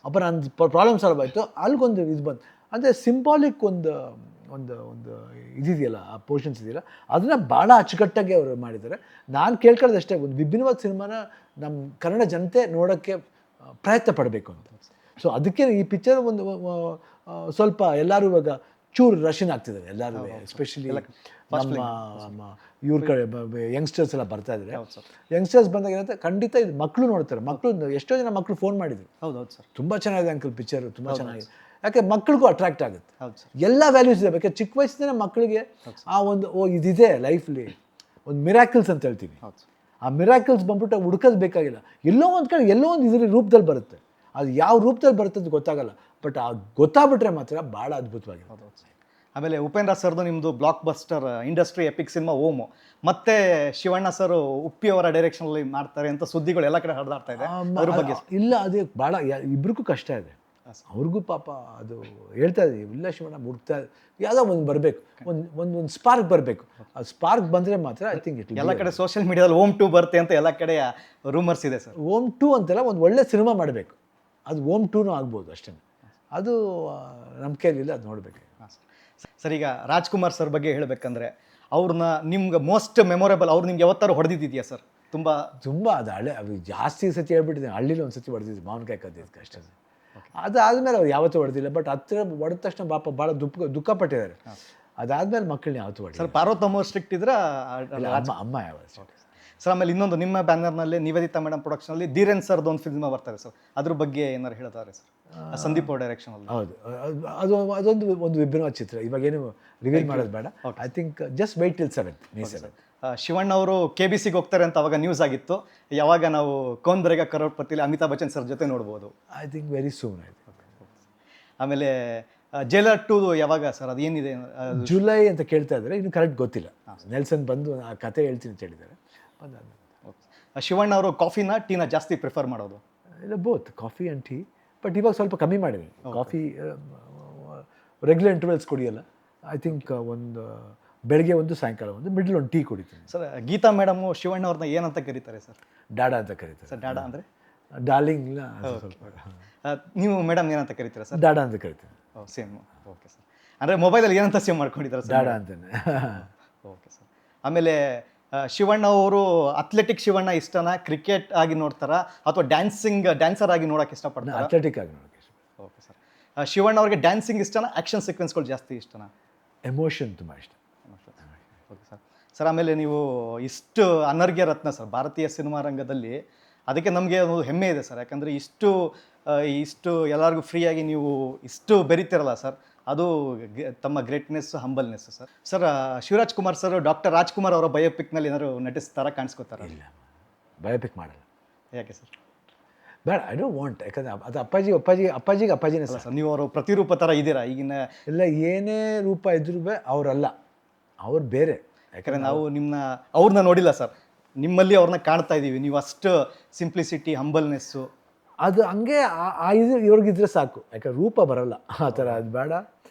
ಅಪ್ಪ ನನ್ನ ಪ್ರಾಬ್ಲಮ್ ಸಾಲ್ವ್ ಆಯಿತು, ಅಲ್ಲಿಗೊಂದು ಇದು ಬಂತು. ಅಂದರೆ ಸಿಂಬಾಲಿಕ್ ಒಂದು ಒಂದು ಒಂದು ಇದಿದೆಯಲ್ಲ, ಆ ಪೋರ್ಷನ್ಸ್ ಇದೆಯಲ್ಲ, ಅದನ್ನು ಭಾಳ ಅಚ್ಚುಕಟ್ಟಾಗಿ ಅವರು ಮಾಡಿದ್ದಾರೆ. ನಾನು ಕೇಳ್ಕೊಳ್ಳೋದಷ್ಟೇ, ಒಂದು ವಿಭಿನ್ನವಾದ ಸಿನಿಮಾನ ನಮ್ಮ ಕನ್ನಡ ಜನತೆ ನೋಡೋಕ್ಕೆ ಪ್ರಯತ್ನ ಪಡಬೇಕು ಅಂತ. ಸೊ ಅದಕ್ಕೆ ಈ ಪಿಕ್ಚರ್ ಒಂದು ಸ್ವಲ್ಪ ಎಲ್ಲರೂ ಇವಾಗ ಚೂರು ರಶನ್ ಆಗ್ತಿದ್ದಾರೆ ಎಲ್ಲರೂ, ಎಸ್ಪೆಷಲಿ ನಮ್ಮ ಇವ್ರ ಕಡೆ ಯಂಗ್ಸ್ಟರ್ಸ್ ಎಲ್ಲ ಬರ್ತಾ ಇದ್ದಾರೆ. ಹೌದು ಸರ್. ಯಂಗ್ಸ್ಟರ್ಸ್ ಬಂದಾಗ ಏನಂತ ಖಂಡಿತ ಇದು ಮಕ್ಕಳು ನೋಡ್ತಾರೆ. ಮಕ್ಕಳು ಎಷ್ಟೋ ಜನ ಮಕ್ಕಳು ಫೋನ್ ಮಾಡಿದ್ರು, ಹೌದೌದು ಸರ್. ತುಂಬ ಚೆನ್ನಾಗಿದೆ ಅಂಕಲ್ ಪಿಕ್ಚರು, ತುಂಬ ಚೆನ್ನಾಗಿದೆ. ಯಾಕೆ ಮಕ್ಕಳಿಗೂ ಅಟ್ರಾಕ್ಟ್ ಆಗುತ್ತೆ. ಹೌದು ಸರ್. ಎಲ್ಲ ವ್ಯಾಲ್ಯೂಸ್ ಇದೆ. ಬೇಕಾದ್ರೆ ಚಿಕ್ಕ ವಯಸ್ಸಿನ ಮಕ್ಕಳಿಗೆ ಆ ಒಂದು ಇದಿದೆ ಲೈಫ್ಲಿ, ಒಂದು ಮಿರಾಕಲ್ಸ್ ಅಂತ ಹೇಳ್ತೀವಿ. ಹೌದು ಸರ್. ಆ ಮಿರಾಕಲ್ಸ್ ಬಂದ್ಬಿಟ್ಟು ಹುಡುಕೋದು ಬೇಕಾಗಿಲ್ಲ. ಎಲ್ಲೋ ಒಂದು ಕಡೆ ಎಲ್ಲೋ ಒಂದು ಇದ್ರ ರೂಪದಲ್ಲಿ ಬರುತ್ತೆ. ಅದು ಯಾವ ರೂಪದಲ್ಲಿ ಬರುತ್ತೆ ಅಂತ ಗೊತ್ತಾಗಲ್ಲ. ಬಟ್ ಆ ಗೊತ್ತಾಗ್ಬಿಟ್ರೆ ಮಾತ್ರ ಭಾಳ ಅದ್ಭುತವಾಗಿದೆ. ಹೌದೌದು ಸರ್. ಆಮೇಲೆ ಉಪೇಂದ್ರ ಸರ್ದು ನಿಮ್ಮದು blockbuster industry epic cinema Om, ಮತ್ತೆ ಶಿವಣ್ಣ ಸರ್ ಉಪ್ಪಿ ಅವರ ಡೈರೆಕ್ಷನಲ್ಲಿ ಮಾಡ್ತಾರೆ ಅಂತ ಸುದ್ದಿಗಳು ಎಲ್ಲ ಕಡೆ ಹರಿದಾಡ್ತಾ ಇದೆ. ಅದ್ರ ಬಗ್ಗೆ ಇಲ್ಲ, ಅದೇ ಭಾಳ ಇಬ್ರಿಗೂ ಕಷ್ಟ ಇದೆ. ಅವ್ರಿಗೂ ಪಾಪ ಅದು ಹೇಳ್ತಾ ಇದ್ದೀವಿ, ಇಲ್ಲ ಶಿವಣ್ಣ ಹುಡುಕ್ತಾ ಯಾವುದೋ ಒಂದು ಬರಬೇಕು, ಒಂದು ಸ್ಪಾರ್ಕ್ ಬರಬೇಕು. ಆ ಸ್ಪಾರ್ಕ್ ಬಂದರೆ ಮಾತ್ರ ಐ ಥಿಂಕ್ ಇಟ್. ಎಲ್ಲ ಕಡೆ ಸೋಷಿಯಲ್ ಮೀಡಿಯಾದಲ್ಲಿ ಓಮ್ 2 ಬರುತ್ತೆ ಅಂತ ಎಲ್ಲ ಕಡೆ ರೂಮರ್ಸ್ ಇದೆ ಸರ್. ಓಮ್ 2 ಅಂತೆಲ್ಲ ಒಂದು ಒಳ್ಳೆ ಸಿನಿಮಾ ಮಾಡಬೇಕು. ಅದು ಓಮ್ 2 ಆಗ್ಬೋದು ಅಷ್ಟೇ. ಅದು ನಮ್ಮ ಕೈಲಿಲ್ಲ, ಅದು ನೋಡಬೇಕು. ಸರ್, ಈಗ ರಾಜ್ಕುಮಾರ್ ಸರ್ ಬಗ್ಗೆ ಹೇಳಬೇಕಂದ್ರೆ ಅವ್ರನ್ನ ನಿಮ್ಗೆ ಮೋಸ್ಟ್ ಮೆಮೊರೇಬಲ್, ಅವ್ರು ನಿಮ್ಗೆ ಯಾವತ್ತಾರು ಹೊಡೆದಿದ್ಯಾ ಸರ್? ತುಂಬ ಅದು ಅದು ಜಾಸ್ತಿ ಸತಿ ಹೇಳ್ಬಿಟ್ಟಿದ್ದೀನಿ. ಹಳ್ಳಿಲಿ ಒಂದು ಸತಿ ಹೊಡೆದಿದ್ದು, ಮಾವಿನಕಾಯಿ ಕದ್ದಿದ್ದಕ್ಕೆ ಅಷ್ಟೇ. ಅದಾದಮೇಲೆ ಅವ್ರು ಯಾವತ್ತೂ ಹೊಡೆದಿಲ್ಲ. ಬಟ್ ಹತ್ತಿರ ಹೊಡೆದ ತಕ್ಷಣ ಪಾಪ ಭಾಳ ದುಃಖ ಪಟ್ಟಿದ್ದಾರೆ. ಅದಾದಮೇಲೆ ಮಕ್ಕಳನ್ನ ಯಾವತ್ತೂ ಹೊಡೆದ. ಸರ್, ಪಾರ್ವತಮ್ಮ ಸ್ಟ್ರಿಕ್ಟ್ ಇದ್ರೆ ಅಮ್ಮ ಯಾವ ಸರ್. ಆಮೇಲೆ ಇನ್ನೊಂದು ನಿಮ್ಮ ಬ್ಯಾನರ್ನಲ್ಲಿ ನಿವೇದಿತಾ ಮೇಡಮ್ ಪ್ರೊಡಕ್ಷನಲ್ಲಿ ಧೀರೇನ್ ಸರ್ದು ಒಂದು ಫಿಲ್ಮ್ ಬರ್ತಾರೆ ಸರ್, ಅದ್ರ ಬಗ್ಗೆ ಏನಾರು ಹೇಳ್ತಾರೆ ಸರ್? ಸಂದೀಪ್ ಅವ್ರ ಡೈರೆಕ್ಷನಲ್ಲಿ. ಹೌದು, ಅದೊಂದು ವಿಭಿನ್ನವಾದ ಚಿತ್ರ. ಇವಾಗೇನು ರಿವೀಲ್ ಮಾಡೋದು ಬೇಡ. I think just weight till May 7. Shivanna ಅವರು KBCಗೆ ಹೋಗ್ತಾರೆ ಅಂತ ಅವಾಗ ನ್ಯೂಸ್ ಆಗಿತ್ತು. ಯಾವಾಗ ನಾವು ಕೌನ್ ಬರೇಗಾ ಕರೋಡ್ಪತಿಲಿ ಅಮಿತಾಬ್ ಬಚ್ಚನ್ ಸರ್ ಜೊತೆ ನೋಡ್ಬೋದು? I think very soon. ಆಮೇಲೆ ಜೈಲರ್ 2 ಯಾವಾಗ ಸರ್? ಅದು ಏನಿದೆ? ಜುಲೈ ಅಂತ ಕೇಳ್ತಾ ಇದ್ದಾರೆ, ಇನ್ನು ಕರೆಕ್ಟ್ ಗೊತ್ತಿಲ್ಲ. ನೆಲ್ಸನ್ ಬಂದು ಆ ಕತೆ ಹೇಳ್ತೀನಿ ಅಂತ ಹೇಳಿದ್ದಾರೆ. ಶಿವಣ್ಣ ಅವರು ಕಾಫಿನ ಟೀನ ಜಾಸ್ತಿ ಪ್ರಿಫರ್ ಮಾಡೋದು? ಇಲ್ಲ, both coffee and tea. But ಇವಾಗ ಸ್ವಲ್ಪ ಕಮ್ಮಿ ಮಾಡಿದ್ವಿ. ಕಾಫಿ ರೆಗ್ಯುಲರ್ ಇಂಟರ್ವಲ್ಸ್ ಕುಡಿಯಲ್ಲ. ಐ ಥಿಂಕ್ ಒಂದು ಬೆಳಗ್ಗೆ ಒಂದು, ಸಾಯಂಕಾಲ ಒಂದು, ಮಿಡ್ಲ್ ಒಂದು ಟೀ ಕುಡಿತೀನಿ. ಸರ್, ಗೀತಾ ಮೇಡಮು ಶಿವಣ್ಣ ಅವ್ರನ್ನ ಏನಂತ ಕರೀತಾರೆ ಸರ್? ಡಾಡಾ ಅಂತ ಕರೀತಾರೆ ಸರ್. ಡಾಡಾ ಅಂದರೆ ಡಾರ್ಲಿಂಗ್ ಇಲ್ಲ ಸ್ವಲ್ಪ. ನೀವು ಮೇಡಮ್ ಏನಂತ ಕರೀತೀರಾ ಸರ್? ಡಾಡಾ ಅಂತ ಕರಿತೀನಿ. ಸೇಮ್. Okay sir. ಅಂದರೆ ಮೊಬೈಲಲ್ಲಿ ಏನಂತ ಸೇವ್ ಮಾಡ್ಕೊಂಡಿದ್ದಾರೆ ಸರ್? ಡಾಡಾ ಅಂತಾನೆ. Okay sir. ಆಮೇಲೆ ಶಿವಣ್ಣ ಅವರು ಅಥ್ಲೆಟಿಕ್ ಶಿವಣ್ಣ ಇಷ್ಟನಾ, ಕ್ರಿಕೆಟ್ ಆಗಿ ನೋಡ್ತಾರಾ, ಅಥವಾ ಡ್ಯಾನ್ಸರ್ ಆಗಿ ನೋಡೋಕೆ ಇಷ್ಟಪಡ್ತಾರೆ? ಅಥ್ಲೆಟಿಕ್ ಆಗಿ ನೋಡೋಕೆ. Okay sir. ಶಿವಣ್ಣ ಅವ್ರಿಗೆ ಡ್ಯಾನ್ಸಿಂಗ್ ಇಷ್ಟನಾ, ಆ್ಯಕ್ಷನ್ ಸೀಕ್ವೆನ್ಸ್ಗಳು ಜಾಸ್ತಿ ಇಷ್ಟನಾ? ಎಮೋಷನ್ ತುಂಬ ಇಷ್ಟ. Okay sir. ಸರ್, ಆಮೇಲೆ ನೀವು ಇಷ್ಟು ಅನರ್ಘ್ಯ ರತ್ನ ಸರ್ ಭಾರತೀಯ ಸಿನಿಮಾ ರಂಗದಲ್ಲಿ. ಅದಕ್ಕೆ ನಮಗೆ ಒಂದು ಹೆಮ್ಮೆ ಇದೆ ಸರ್. ಯಾಕಂದರೆ ಇಷ್ಟು ಎಲ್ಲರಿಗೂ ಫ್ರೀಯಾಗಿ ನೀವು ಇಷ್ಟು ಬೆರಿತೀರಲ್ಲ ಸರ್, ಅದು ತಮ್ಮ greatness, humbleness sir. Sir, Shivaraj Kumar sir doctor Rajkumar ಅವರ ಬಯೋಪಿಕ್ನಲ್ಲಿ ಏನಾದ್ರು ನಟಿಸ್ತಾರ, ಕಾಣಿಸ್ಕೋತಾರ? ಇಲ್ಲ, ಬಯೋಪಿಕ್ ಮಾಡಲ್ಲ. ಯಾಕೆ ಸರ್? ಬೇಡ, ಐ ಡೋಂಟ್ ವಾಂಟ್. ಯಾಕಂದರೆ ಅದು ಅಪ್ಪಾಜಿನೇ ಸರ್. ನೀವು ಅವರು ಪ್ರತಿರೂಪ ಥರ ಇದ್ದೀರಾ ಈಗಿನ? ಇಲ್ಲ, ಏನೇ ರೂಪ ಇದ್ರೂ ಅವರಲ್ಲ, ಅವ್ರು ಬೇರೆ. ಯಾಕಂದರೆ ನಾವು ಅವ್ರನ್ನ ನೋಡಿಲ್ಲ ಸರ್, ನಿಮ್ಮಲ್ಲಿ ಅವ್ರನ್ನ ಕಾಣ್ತಾ ಇದ್ದೀವಿ. ನೀವು ಅಷ್ಟು ಸಿಂಪ್ಲಿಸಿಟಿ, ಹಂಬಲ್ನೆಸ್ಸು, ಅದು ಹಂಗೆ ಇವ್ರಿಗಿದ್ರೆ ಸಾಕು. ಯಾಕಂದ್ರೆ ರೂಪ ಬರಲ್ಲ ಆ ಥರ. ಅದು ಬೇಡ.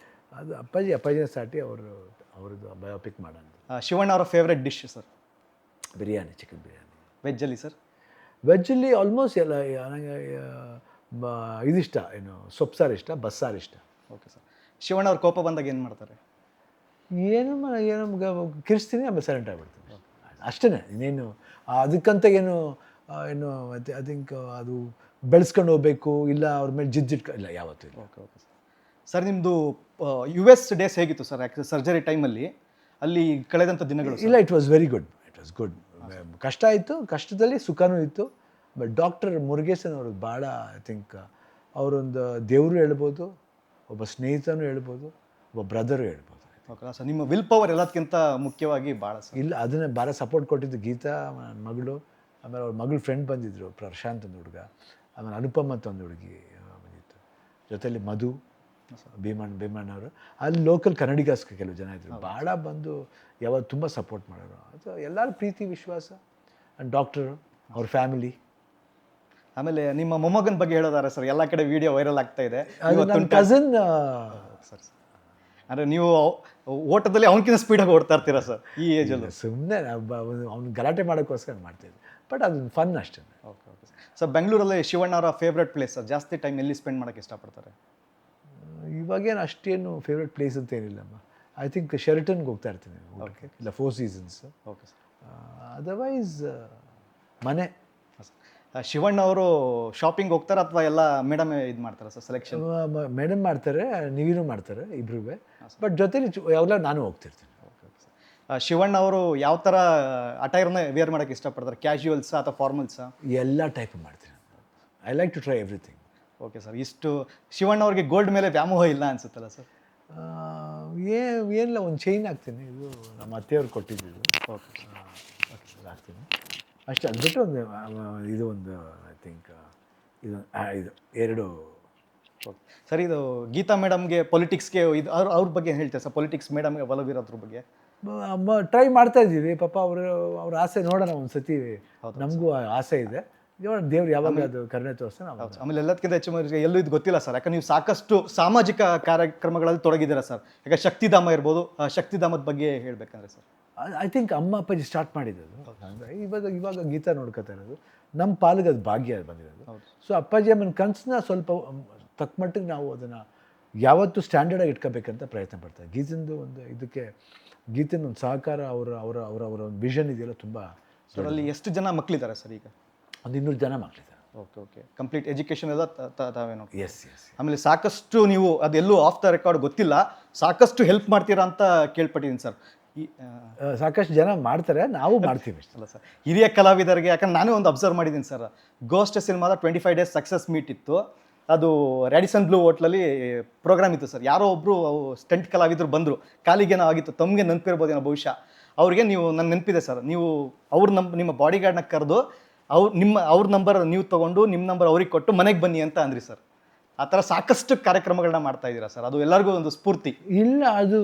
ಅದು ಅಪ್ಪಾಜಿನ ಸಾಟಿ ಅವ್ರದ್ದು ಬಯೋಪಿಕ್ ಮಾಡೋಣ. ಶಿವಣ್ಣ ಅವರ favourite dish sir? Biryani, chicken biryani. ವೆಜ್ಜಲ್ಲಿ ಸರ್? ವೆಜ್ಜಲ್ಲಿ ಆಲ್ಮೋಸ್ಟ್ ಎಲ್ಲ ನನಗೆ ಇದಿಷ್ಟ, ಏನು ಸೊಪ್ಪು ಇಷ್ಟ, ಬಸ್ಸಾರು ಇಷ್ಟ. Okay sir. ಶಿವಣ್ಣ ಅವ್ರ ಕೋಪ ಬಂದಾಗ ಏನು ಮಾಡ್ತಾರೆ? ಏನು ಕಿರಿಸ್ತೀನಿ, ಆಮೇಲೆ ಸೈಲೆಂಟ್ ಆಗಿಬಿಡ್ತೀನಿ ಅಷ್ಟೇ. ಇನ್ನೇನು ಅದಕ್ಕಂತ ಏನು ಐ ಥಿಂಕ್ ಅದು ಬೆಳೆಸ್ಕೊಂಡು ಹೋಗ್ಬೇಕು, ಇಲ್ಲ ಅವ್ರ ಮೇಲೆ ಇಲ್ಲ, ಯಾವತ್ತೂ ಇಲ್ಲ. Okay sir. ಸರ್, ನಿಮ್ಮದು US ಡೇಸ್ ಹೇಗಿತ್ತು ಸರ್? ಯಾಕೆ ಸರ್ಜರಿ ಟೈಮಲ್ಲಿ ಅಲ್ಲಿ ಕಳೆದಂಥ ದಿನಗಳು? ಇಲ್ಲ, ಇಟ್ ವಾಸ್ ವೆರಿ ಗುಡ್. ಕಷ್ಟ ಆಯಿತು, ಕಷ್ಟದಲ್ಲಿ ಸುಖನೂ ಇತ್ತು. ಬಟ್ ಡಾಕ್ಟರ್ ಮುರುಗೇಶನ್ ಅವ್ರಿಗೆ ಭಾಳ ಐ ಥಿಂಕ್ ಅವರೊಂದು ದೇವರು ಹೇಳ್ಬೋದು, ಒಬ್ಬ ಸ್ನೇಹಿತನೂ ಹೇಳ್ಬೋದು, ಒಬ್ಬ ಬ್ರದರು ಹೇಳ್ಬೋದು. ಓಕೆ ಸರ್, ನಿಮ್ಮ ವಿಲ್ ಪವರ್ ಎಲ್ಲದಕ್ಕಿಂತ ಮುಖ್ಯವಾಗಿ ಭಾಳ ಸರ್. ಇಲ್ಲ, ಅದನ್ನೇ ಭಾಳ ಸಪೋರ್ಟ್ ಕೊಟ್ಟಿದ್ದು ಗೀತಾ, ನನ್ನ ಮಗಳು, ಆಮೇಲೆ ಅವ್ರ ಮಗಳು ಫ್ರೆಂಡ್ ಬಂದಿದ್ದರು, ಪ್ರಶಾಂತ್ ಒಂದು ಹುಡುಗ, ಆಮೇಲೆ ಅನುಪಮ್ ಅಂತ ಒಂದು ಹುಡುಗಿ ಬಂದಿತ್ತು, ಜೊತೆಲಿ ಮಧು, ಭೀಮಣ್ಣವರು, ಅಲ್ಲಿ ಲೋಕಲ್ ಕನ್ನಡಿಗಸ್ ಕೆಲವು ಜನ ಇದ್ದರು, ಭಾಳ ಬಂದು ಯಾವಾಗ ತುಂಬ ಸಪೋರ್ಟ್ ಮಾಡೋರು. ಅದು ಎಲ್ಲರೂ ಪ್ರೀತಿ ವಿಶ್ವಾಸ. ಆ್ಯಂಡ್ ಡಾಕ್ಟರು, ಅವ್ರ ಫ್ಯಾಮಿಲಿ. ಆಮೇಲೆ ನಿಮ್ಮ ಮೊಮ್ಮಗನ ಬಗ್ಗೆ ಹೇಳೋದಾರೆ ಸರ್, ಎಲ್ಲ ಕಡೆ ವಿಡಿಯೋ ವೈರಲ್ ಆಗ್ತಾ ಇದೆ. ನನ್ನ ಕಸಿನ್ ಸರ್, ಅಂದರೆ ನೀವು ಓಟದಲ್ಲಿ ಅವನಕ್ಕಿಂತ ಸ್ಪೀಡಾಗಿ ಓಡ್ತಾ ಇರ್ತೀರಾ ಸರ್ ಈ ಏಜಲ್ಲಿ? ಸುಮ್ಮನೆ ಅವ್ನು ಗಲಾಟೆ ಮಾಡೋಕ್ಕೋಸ್ಕರ ಮಾಡ್ತಿದ್ದೆ, ಬಟ್ ಅದು ಫನ್ ಅಷ್ಟೇ. ಓಕೆ ಓಕೆ ಸರ್, ಬೆಂಗಳೂರಲ್ಲಿ ಶಿವಣ್ಣ ಅವರ ಫೇವ್ರೆಟ್ ಪ್ಲೇಸ್ ಸರ್, ಜಾಸ್ತಿ ಟೈಮ್ ಎಲ್ಲಿ ಸ್ಪೆಂಡ್ ಮಾಡೋಕ್ಕೆ ಇಷ್ಟಪಡ್ತಾರೆ? ಇವಾಗೇನು ಅಷ್ಟೇನು ಫೇವ್ರೆಟ್ ಪ್ಲೇಸ್ ಅಂತ ಏನಿಲ್ಲಮ್ಮ. ಐ ಥಿಂಕ್ ಶೆರಟನ್ಗೆ ಹೋಗ್ತಾ ಇರ್ತೀನಿ ಊಟಕ್ಕೆ, ಇಲ್ಲ four seasons. Okay sir. Otherwise ಮನೆ. ಶಿವಣ್ಣ ಅವರು ಶಾಪಿಂಗ್ ಹೋಗ್ತಾರೆ ಅಥವಾ ಎಲ್ಲ ಮೇಡಮ್ ಇದು ಮಾಡ್ತಾರೆ ಸರ್ ಸೆಲೆಕ್ಷನ್? ಮೇಡಮ್ ಮಾಡ್ತಾರೆ, ನೀವೂ ಮಾಡ್ತಾರೆ, ಇಬ್ರೂ. ಬಟ್ ಜೊತೆಲಿ ಯಾವಾಗಲೂ ನಾನು ಹೋಗ್ತಿರ್ತೀನಿ. ಶಿವಣ್ಣ ಅವರು ಯಾವ ಥರ ಅಟೈರ್ನ ವೇರ್ ಮಾಡೋಕ್ಕೆ ಇಷ್ಟಪಡ್ತಾರೆ? ಕ್ಯಾಶುವಲ್ಸಾ ಅಥವಾ ಫಾರ್ಮಲ್ಸಾ? ಎಲ್ಲ ಟೈಪ್ ಮಾಡ್ತೀನಿ. I like to try everything. Okay sir, ಇಷ್ಟು ಶಿವಣ್ಣ ಅವ್ರಿಗೆ ಗೋಲ್ಡ್ ಮೇಲೆ ವ್ಯಾಮೋಹ ಇಲ್ಲ ಅನ್ಸುತ್ತಲ್ಲ ಸರ್? ಏನಿಲ್ಲ, ಒಂದು ಚೈನ್ ಹಾಕ್ತೀನಿ, ಇದು ನಮ್ಮ ಅತ್ತೆಯವ್ರು ಕೊಟ್ಟಿದ್ದು. ಓಕೆ, ಹಾಕ್ತೀನಿ ಅಷ್ಟೇ. ಅದು ಬಿಟ್ಟು ಒಂದು ಇದು ಒಂದು ಐ ಥಿಂಕ್ ಇದು ಎರಡು. ಓಕೆ ಸರ್, ಇದು ಗೀತಾ ಮೇಡಮ್ಗೆ ಪೊಲಿಟಿಕ್ಸ್ಗೆ ಇದು ಅವ್ರ ಬಗ್ಗೆ ಹೇಳ್ತಾರೆ ಸರ್, ಪೊಲಿಟಿಕ್ಸ್ ಮೇಡಮ್ಗೆ ಒಲವಿರೋದ್ರ ಬಗ್ಗೆ? ಟ್ರೈ ಮಾಡ್ತಾ ಇದ್ದೀವಿ ಪಾಪ. ಅವ್ರ ಆಸೆ ನೋಡೋಣ ಒಂದು ಸತಿ. ನಮಗೂ ಆಸೆ ಇದೆ, ದೇವ್ರು ಯಾವಾಗ ಅದು ಕರುಣೆ ತೋರಿಸ್ತಾನೆ. ಆಮೇಲೆ ಎಲ್ಲದಕ್ಕಿಂತ ಹೆಚ್ಚು ಎಲ್ಲೂ ಇದು ಗೊತ್ತಿಲ್ಲ ಸರ್, ಯಾಕಂದ್ರೆ ನೀವು ಸಾಕಷ್ಟು ಸಾಮಾಜಿಕ ಕಾರ್ಯಕ್ರಮಗಳಲ್ಲಿ ತೊಡಗಿದ್ದೀರಾ ಸರ್. ಯಾಕೆ ಶಕ್ತಿಧಾಮ ಇರ್ಬೋದು, ಶಕ್ತಿಧಾಮದ ಬಗ್ಗೆ ಹೇಳ್ಬೇಕಂದ್ರೆ ಸರ್? ಐ ಥಿಂಕ್ ಅಮ್ಮ ಅಪ್ಪಾಜಿ ಸ್ಟಾರ್ಟ್ ಮಾಡಿದ್ದು. ಇವಾಗ ಗೀತಾ ನೋಡ್ಕೊತಾ ಇರೋದು, ನಮ್ಮ ಪಾಲಿಗೆ ಅದು ಭಾಗ್ಯ ಬಂದಿರೋದು. ಸೊ ಅಪ್ಪಾಜಿ ಅಮ್ಮನ ಕನಸನ್ನ ಸ್ವಲ್ಪ ತಕ್ಕ ಮಟ್ಟಿಗೆ ನಾವು ಅದನ್ನು ಯಾವತ್ತೂ ಸ್ಟ್ಯಾಂಡರ್ಡಾಗಿ ಇಟ್ಕೋಬೇಕಂತ ಪ್ರಯತ್ನ ಪಡ್ತಾರೆ. ಗೀತಿಂದು ಒಂದು ಇದಕ್ಕೆ, ಗೀತಿನ ಒಂದು ಸಹಕಾರ, ಅವರ ಒಂದು ವಿಷನ್ ಇದೆಯಲ್ಲ ತುಂಬ. ಸರ್ ಅಲ್ಲಿ ಎಷ್ಟು ಜನ ಮಕ್ಕಳಿದ್ದಾರೆ ಸರ್ ಈಗ? ಒಂದು 200 ಜನ ಮಕ್ಕಳಿದ್ದಾರೆ. ಓಕೆ ಓಕೆ, ಕಂಪ್ಲೀಟ್ ಎಜುಕೇಷನ್ ಎಲ್ಲ ತಾವೇನೋ? ಎಸ್. ಆಮೇಲೆ ಸಾಕಷ್ಟು ನೀವು ಅದೆಲ್ಲೂ ಆಫ್ ದ ರೆಕಾರ್ಡ್ ಗೊತ್ತಿಲ್ಲ, ಸಾಕಷ್ಟು ಹೆಲ್ಪ್ ಮಾಡ್ತೀರಾ ಅಂತ ಕೇಳ್ಪಟ್ಟಿದ್ದೀನಿ ಸರ್. ಸಾಕಷ್ಟು ಜನ ಮಾಡ್ತಾರೆ, ನಾವು ಮಾಡ್ತೀವಿ ಅಲ್ಲ ಸರ್, ಹಿರಿಯ ಕಲಾವಿದರಿಗೆ. ಯಾಕಂದ್ರೆ ನಾನೇ ಒಂದು ಅಬ್ಸರ್ವ್ ಮಾಡಿದ್ದೀನಿ ಸರ್, ಗೋಸ್ಟ್ ಸಿನಿಮಾದ 25 ಡೇಸ್ ಸಕ್ಸಸ್ ಮೀಟ್ ಇತ್ತು, ಅದು ರ್ಯಾಡಿಸನ್ ಬ್ಲೂ ಹೋಟ್ಲಲ್ಲಿ ಪ್ರೋಗ್ರಾಮ್ ಇತ್ತು ಸರ್. ಯಾರೋ ಒಬ್ಬರು ಸ್ಟಂಟ್ ಕಲಾವಿದರು ಬಂದರು, ಕಾಲಿಗೇನೋ ಆಗಿತ್ತು, ತಮಗೆ ನೆನಪಿರ್ಬೋದೇನೋ ಬಹುಶಃ. ಅವ್ರಿಗೆ ನೀವು, ನನ್ನ ನೆನಪಿದೆ ಸರ್, ನೀವು ನಿಮ್ಮ ಬಾಡಿ ಗಾರ್ಡ್ನ ಕರೆದು ಅವ್ರ ನಂಬರ್ ನೀವು ತೊಗೊಂಡು ನಿಮ್ಮ ನಂಬರ್ ಅವ್ರಿಗೆ ಕೊಟ್ಟು ಮನೆಗೆ ಬನ್ನಿ ಅಂತ ಅಂದ್ರಿ ಸರ್. ಆ ಥರ ಸಾಕಷ್ಟು ಕಾರ್ಯಕ್ರಮಗಳನ್ನ ಮಾಡ್ತಾ ಇದ್ದೀರಾ ಸರ್, ಅದು ಎಲ್ಲರಿಗೂ ಒಂದು ಸ್ಫೂರ್ತಿ. ಇಲ್ಲ, ಅದು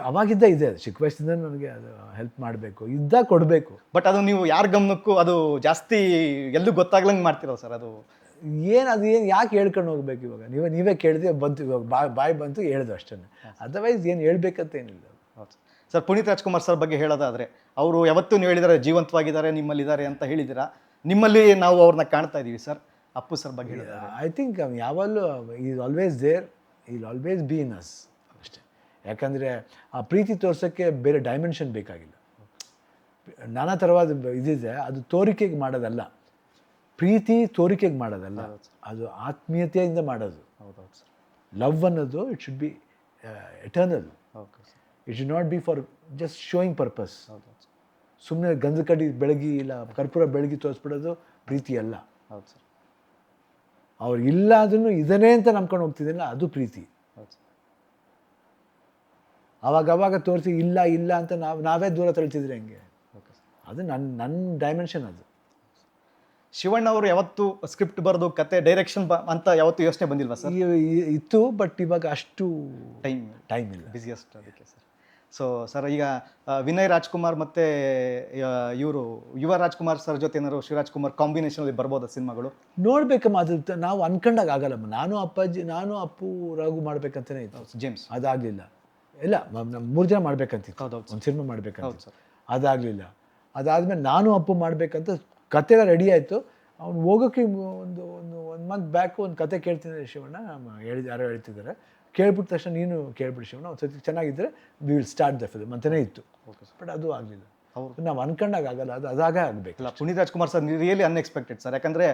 ಅವಾಗಿದ್ದ ಇದೆ, ಅದು ಚಿಕ್ಕ ವಯಸ್ಸಿಂದ ನನಗೆ ಅದು ಹೆಲ್ಪ್ ಮಾಡಬೇಕು, ಇದ್ದಾಗ ಕೊಡಬೇಕು. ಬಟ್ ಅದು ನೀವು ಯಾರ ಗಮನಕ್ಕೂ ಅದು ಜಾಸ್ತಿ ಎಲ್ಲೂ ಗೊತ್ತಾಗ್ಲಂಗೆ ಮಾಡ್ತಿರೋ ಸರ್. ಅದು ಏನು ಯಾಕೆ ಹೇಳ್ಕೊಂಡು ಹೋಗ್ಬೇಕು? ಇವಾಗ ನೀವೇ ಕೇಳಿದೆ, ಬಂತು, ಇವಾಗ ಬಾಯಿ ಬಂತು, ಹೇಳ್ದು ಅಷ್ಟೇ. ಅದರ್ವೈಸ್ ಏನು ಹೇಳ್ಬೇಕಂತ ಏನಿಲ್ಲ. ಹೌದು ಸರ್. ಪುನೀತ್ ರಾಜ್ಕುಮಾರ್ ಸರ್ ಬಗ್ಗೆ ಹೇಳೋದಾದರೆ, ಅವರು ಯಾವತ್ತೂ ನೀವು ಹೇಳಿದ್ದಾರೆ ಜೀವಂತವಾಗಿದ್ದಾರೆ, ನಿಮ್ಮಲ್ಲಿದ್ದಾರೆ ಅಂತ ಹೇಳಿದ್ದೀರಾ. ನಿಮ್ಮಲ್ಲಿ ನಾವು ಅವ್ರನ್ನ ಕಾಣ್ತಾ ಇದ್ದೀವಿ ಸರ್. ಅಪ್ಪು ಸರ್ ಬಗ್ಗೆ ಹೇಳಿದ್ದಾರೆ, ಐ ಥಿಂಕ್ ಯಾವಾಗಲೂ is always there, he'll always be in us ಅಷ್ಟೇ. ಯಾಕಂದರೆ ಆ ಪ್ರೀತಿ ತೋರ್ಸೋಕ್ಕೆ ಬೇರೆ ಡೈಮೆನ್ಷನ್ ಬೇಕಾಗಿಲ್ಲ. ನಾನಾ ಥರವಾದ ಇದಿದೆ, ಅದು ತೋರಿಕೆಗೆ ಮಾಡೋದಲ್ಲ. ಪ್ರೀತಿ ತೋರಿಕೆಗೆ ಮಾಡೋದಲ್ಲ, ಅದು ಆತ್ಮೀಯತೆಯಿಂದ ಮಾಡೋದು. ಹೌದೌದು ಸರ್. ಲವ್ ಅನ್ನೋದು it should be eternal. Okay sir. It should not be for just showing purpose. ಹೌದು ಸುಮ್ಮನೆ ಗಂಧ ಕಡ್ಡಿ ಬೆಳಗಿ ಇಲ್ಲ ಕರ್ಪೂರ ಬೆಳಗಿ ತೋರಿಸ್ಬಿಡೋದು ಪ್ರೀತಿ ಅಲ್ಲ. ಹೌದು ಸರ್. ಅವ್ರು ಇಲ್ಲ ಅದನ್ನು ಇದನ್ನೇ ಅಂತ ನಂಬ್ಕೊಂಡು ಹೋಗ್ತಿದ್ದಿಲ್ಲ, ಅದು ಪ್ರೀತಿ. ಹೌದು. ಅವಾಗ ತೋರಿಸಿ ಇಲ್ಲ ಇಲ್ಲ ಅಂತ ನಾವೇ ದೂರ ತಳ್ತಿದ್ರೆ ಹೆಂಗೆ? Okay sir. ಅದು ನನ್ನ ಡೈಮೆನ್ಷನ್. ಅದು ಶಿವಣ್ಣ ಅವರು ಯಾವತ್ತು ಸ್ಕ್ರಿಪ್ಟ್ ಬರೆದು ಕತೆ ಡೈರೆಕ್ಷನ್ ಅಂತ ಯಾವತ್ತು ಯೋಚನೆ ಬಂದಿಲ್ವಾ ಸರ್? ಇತ್ತು, ಬಟ್ ಇವಾಗ ಅಷ್ಟು ಟೈಮ್ ಇಲ್ಲ, ಬಿಸಿಯೆಸ್ಟ್ ಅದಕ್ಕೆ ಸರ್. ಸೊ ಸರ್, ಈಗ ವಿನಯ್ ರಾಜ್ಕುಮಾರ್ ಮತ್ತು ಇವರು ಯುವ ರಾಜ್ಕುಮಾರ್ ಸರ್ ಜೊತೆ ಏನಾದ್ರು ಶಿವರಾಜ್ ಕುಮಾರ್ ಕಾಂಬಿನೇಷನಲ್ಲಿ ಬರ್ಬೋದಾ ಸಿನಿಮಾಗಳು? ನೋಡ್ಬೇಕಮ್ಮ, ಅದು ನಾವು ಅನ್ಕೊಂಡಾಗ ಆಗಲ್ಲಮ್ಮ. ನಾನು ಅಪ್ಪು ರಘು ಮಾಡ್ಬೇಕಂತಲೇ ಇತ್ತು, ಜೇಮ್ಸ್. ಅದಾಗಲಿಲ್ಲ. ಇಲ್ಲ, 3 ಜನ ಮಾಡ್ಬೇಕಂತಿತ್ತು, ಹೌದೌದು, ಒಂದು ಸಿನಿಮಾ ಮಾಡ್ಬೇಕಂತ. ಸರ್, ಅದಾಗಲಿಲ್ಲ. ಅದಾದಮೇಲೆ ನಾನು ಅಪ್ಪು ಮಾಡ್ಬೇಕಂತ ಕತೆ ಎಲ್ಲ ರೆಡಿ ಆಯಿತು. ಅವ್ನು ಹೋಗೋಕ್ಕೆ ಒಂದು 1 ಮಂತ್ ಬ್ಯಾಕು ಒಂದು ಕತೆ ಕೇಳ್ತಿದ್ದಾರೆ ಶಿವಣ್ಣ, ಯಾರೋ ಹೇಳ್ತಿದ್ದಾರೆ. ಕೇಳ್ಬಿಟ್ಟ ತಕ್ಷಣ ನೀನು ಕೇಳ್ಬಿಟ್ಟು ಶಿವಣ್ಣ, ಒಂದು ಸತಿ ಚೆನ್ನಾಗಿದ್ದರೆ we will start the film ಅಂತಲೇ ಇತ್ತು. Okay sir. ಬಟ್ ಅದು ಆಗಲಿಲ್ಲ. ಹೌದು, ನಾವು ಅನ್ಕೊಂಡಾಗ ಆಗಲ್ಲ, ಅದಾಗ ಆಗಬೇಕು. ಇಲ್ಲ, Puneeth Rajkumar sir really unexpected sir. ಯಾಕಂದರೆ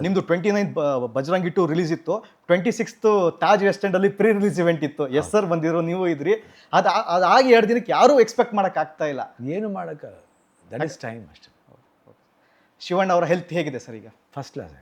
ನಿಮ್ಮದು 29 ಬಜರಂಗಿ 2 ರಿಲೀಸ್ ಇತ್ತು, 26th ತಾಜ್ ವೆಸ್ಟ್ ಎಂಡಲ್ಲಿ ಪ್ರೀ ರಿಲೀಸ್ ಇವೆಂಟ್ ಇತ್ತು. ಎಸ್ ಸರ್ ಬಂದಿರೋ, ನೀವು ಇದ್ರಿ. ಅದಾಗಿ 2 ದಿನಕ್ಕೆ ಯಾರೂ ಎಕ್ಸ್ಪೆಕ್ಟ್ ಮಾಡೋಕ್ಕಾಗ್ತಾ ಇಲ್ಲ. ಏನು ಮಾಡೋಕ್ಕಾಗಲ್ಲ, ದಟ್ ಇಸ್ ಟೈಮ್ ಅಷ್ಟೇ. ಶಿವಣ್ಣ ಅವರ ಹೆಲ್ತ್ ಹೇಗಿದೆ ಸರ್ ಈಗ? First class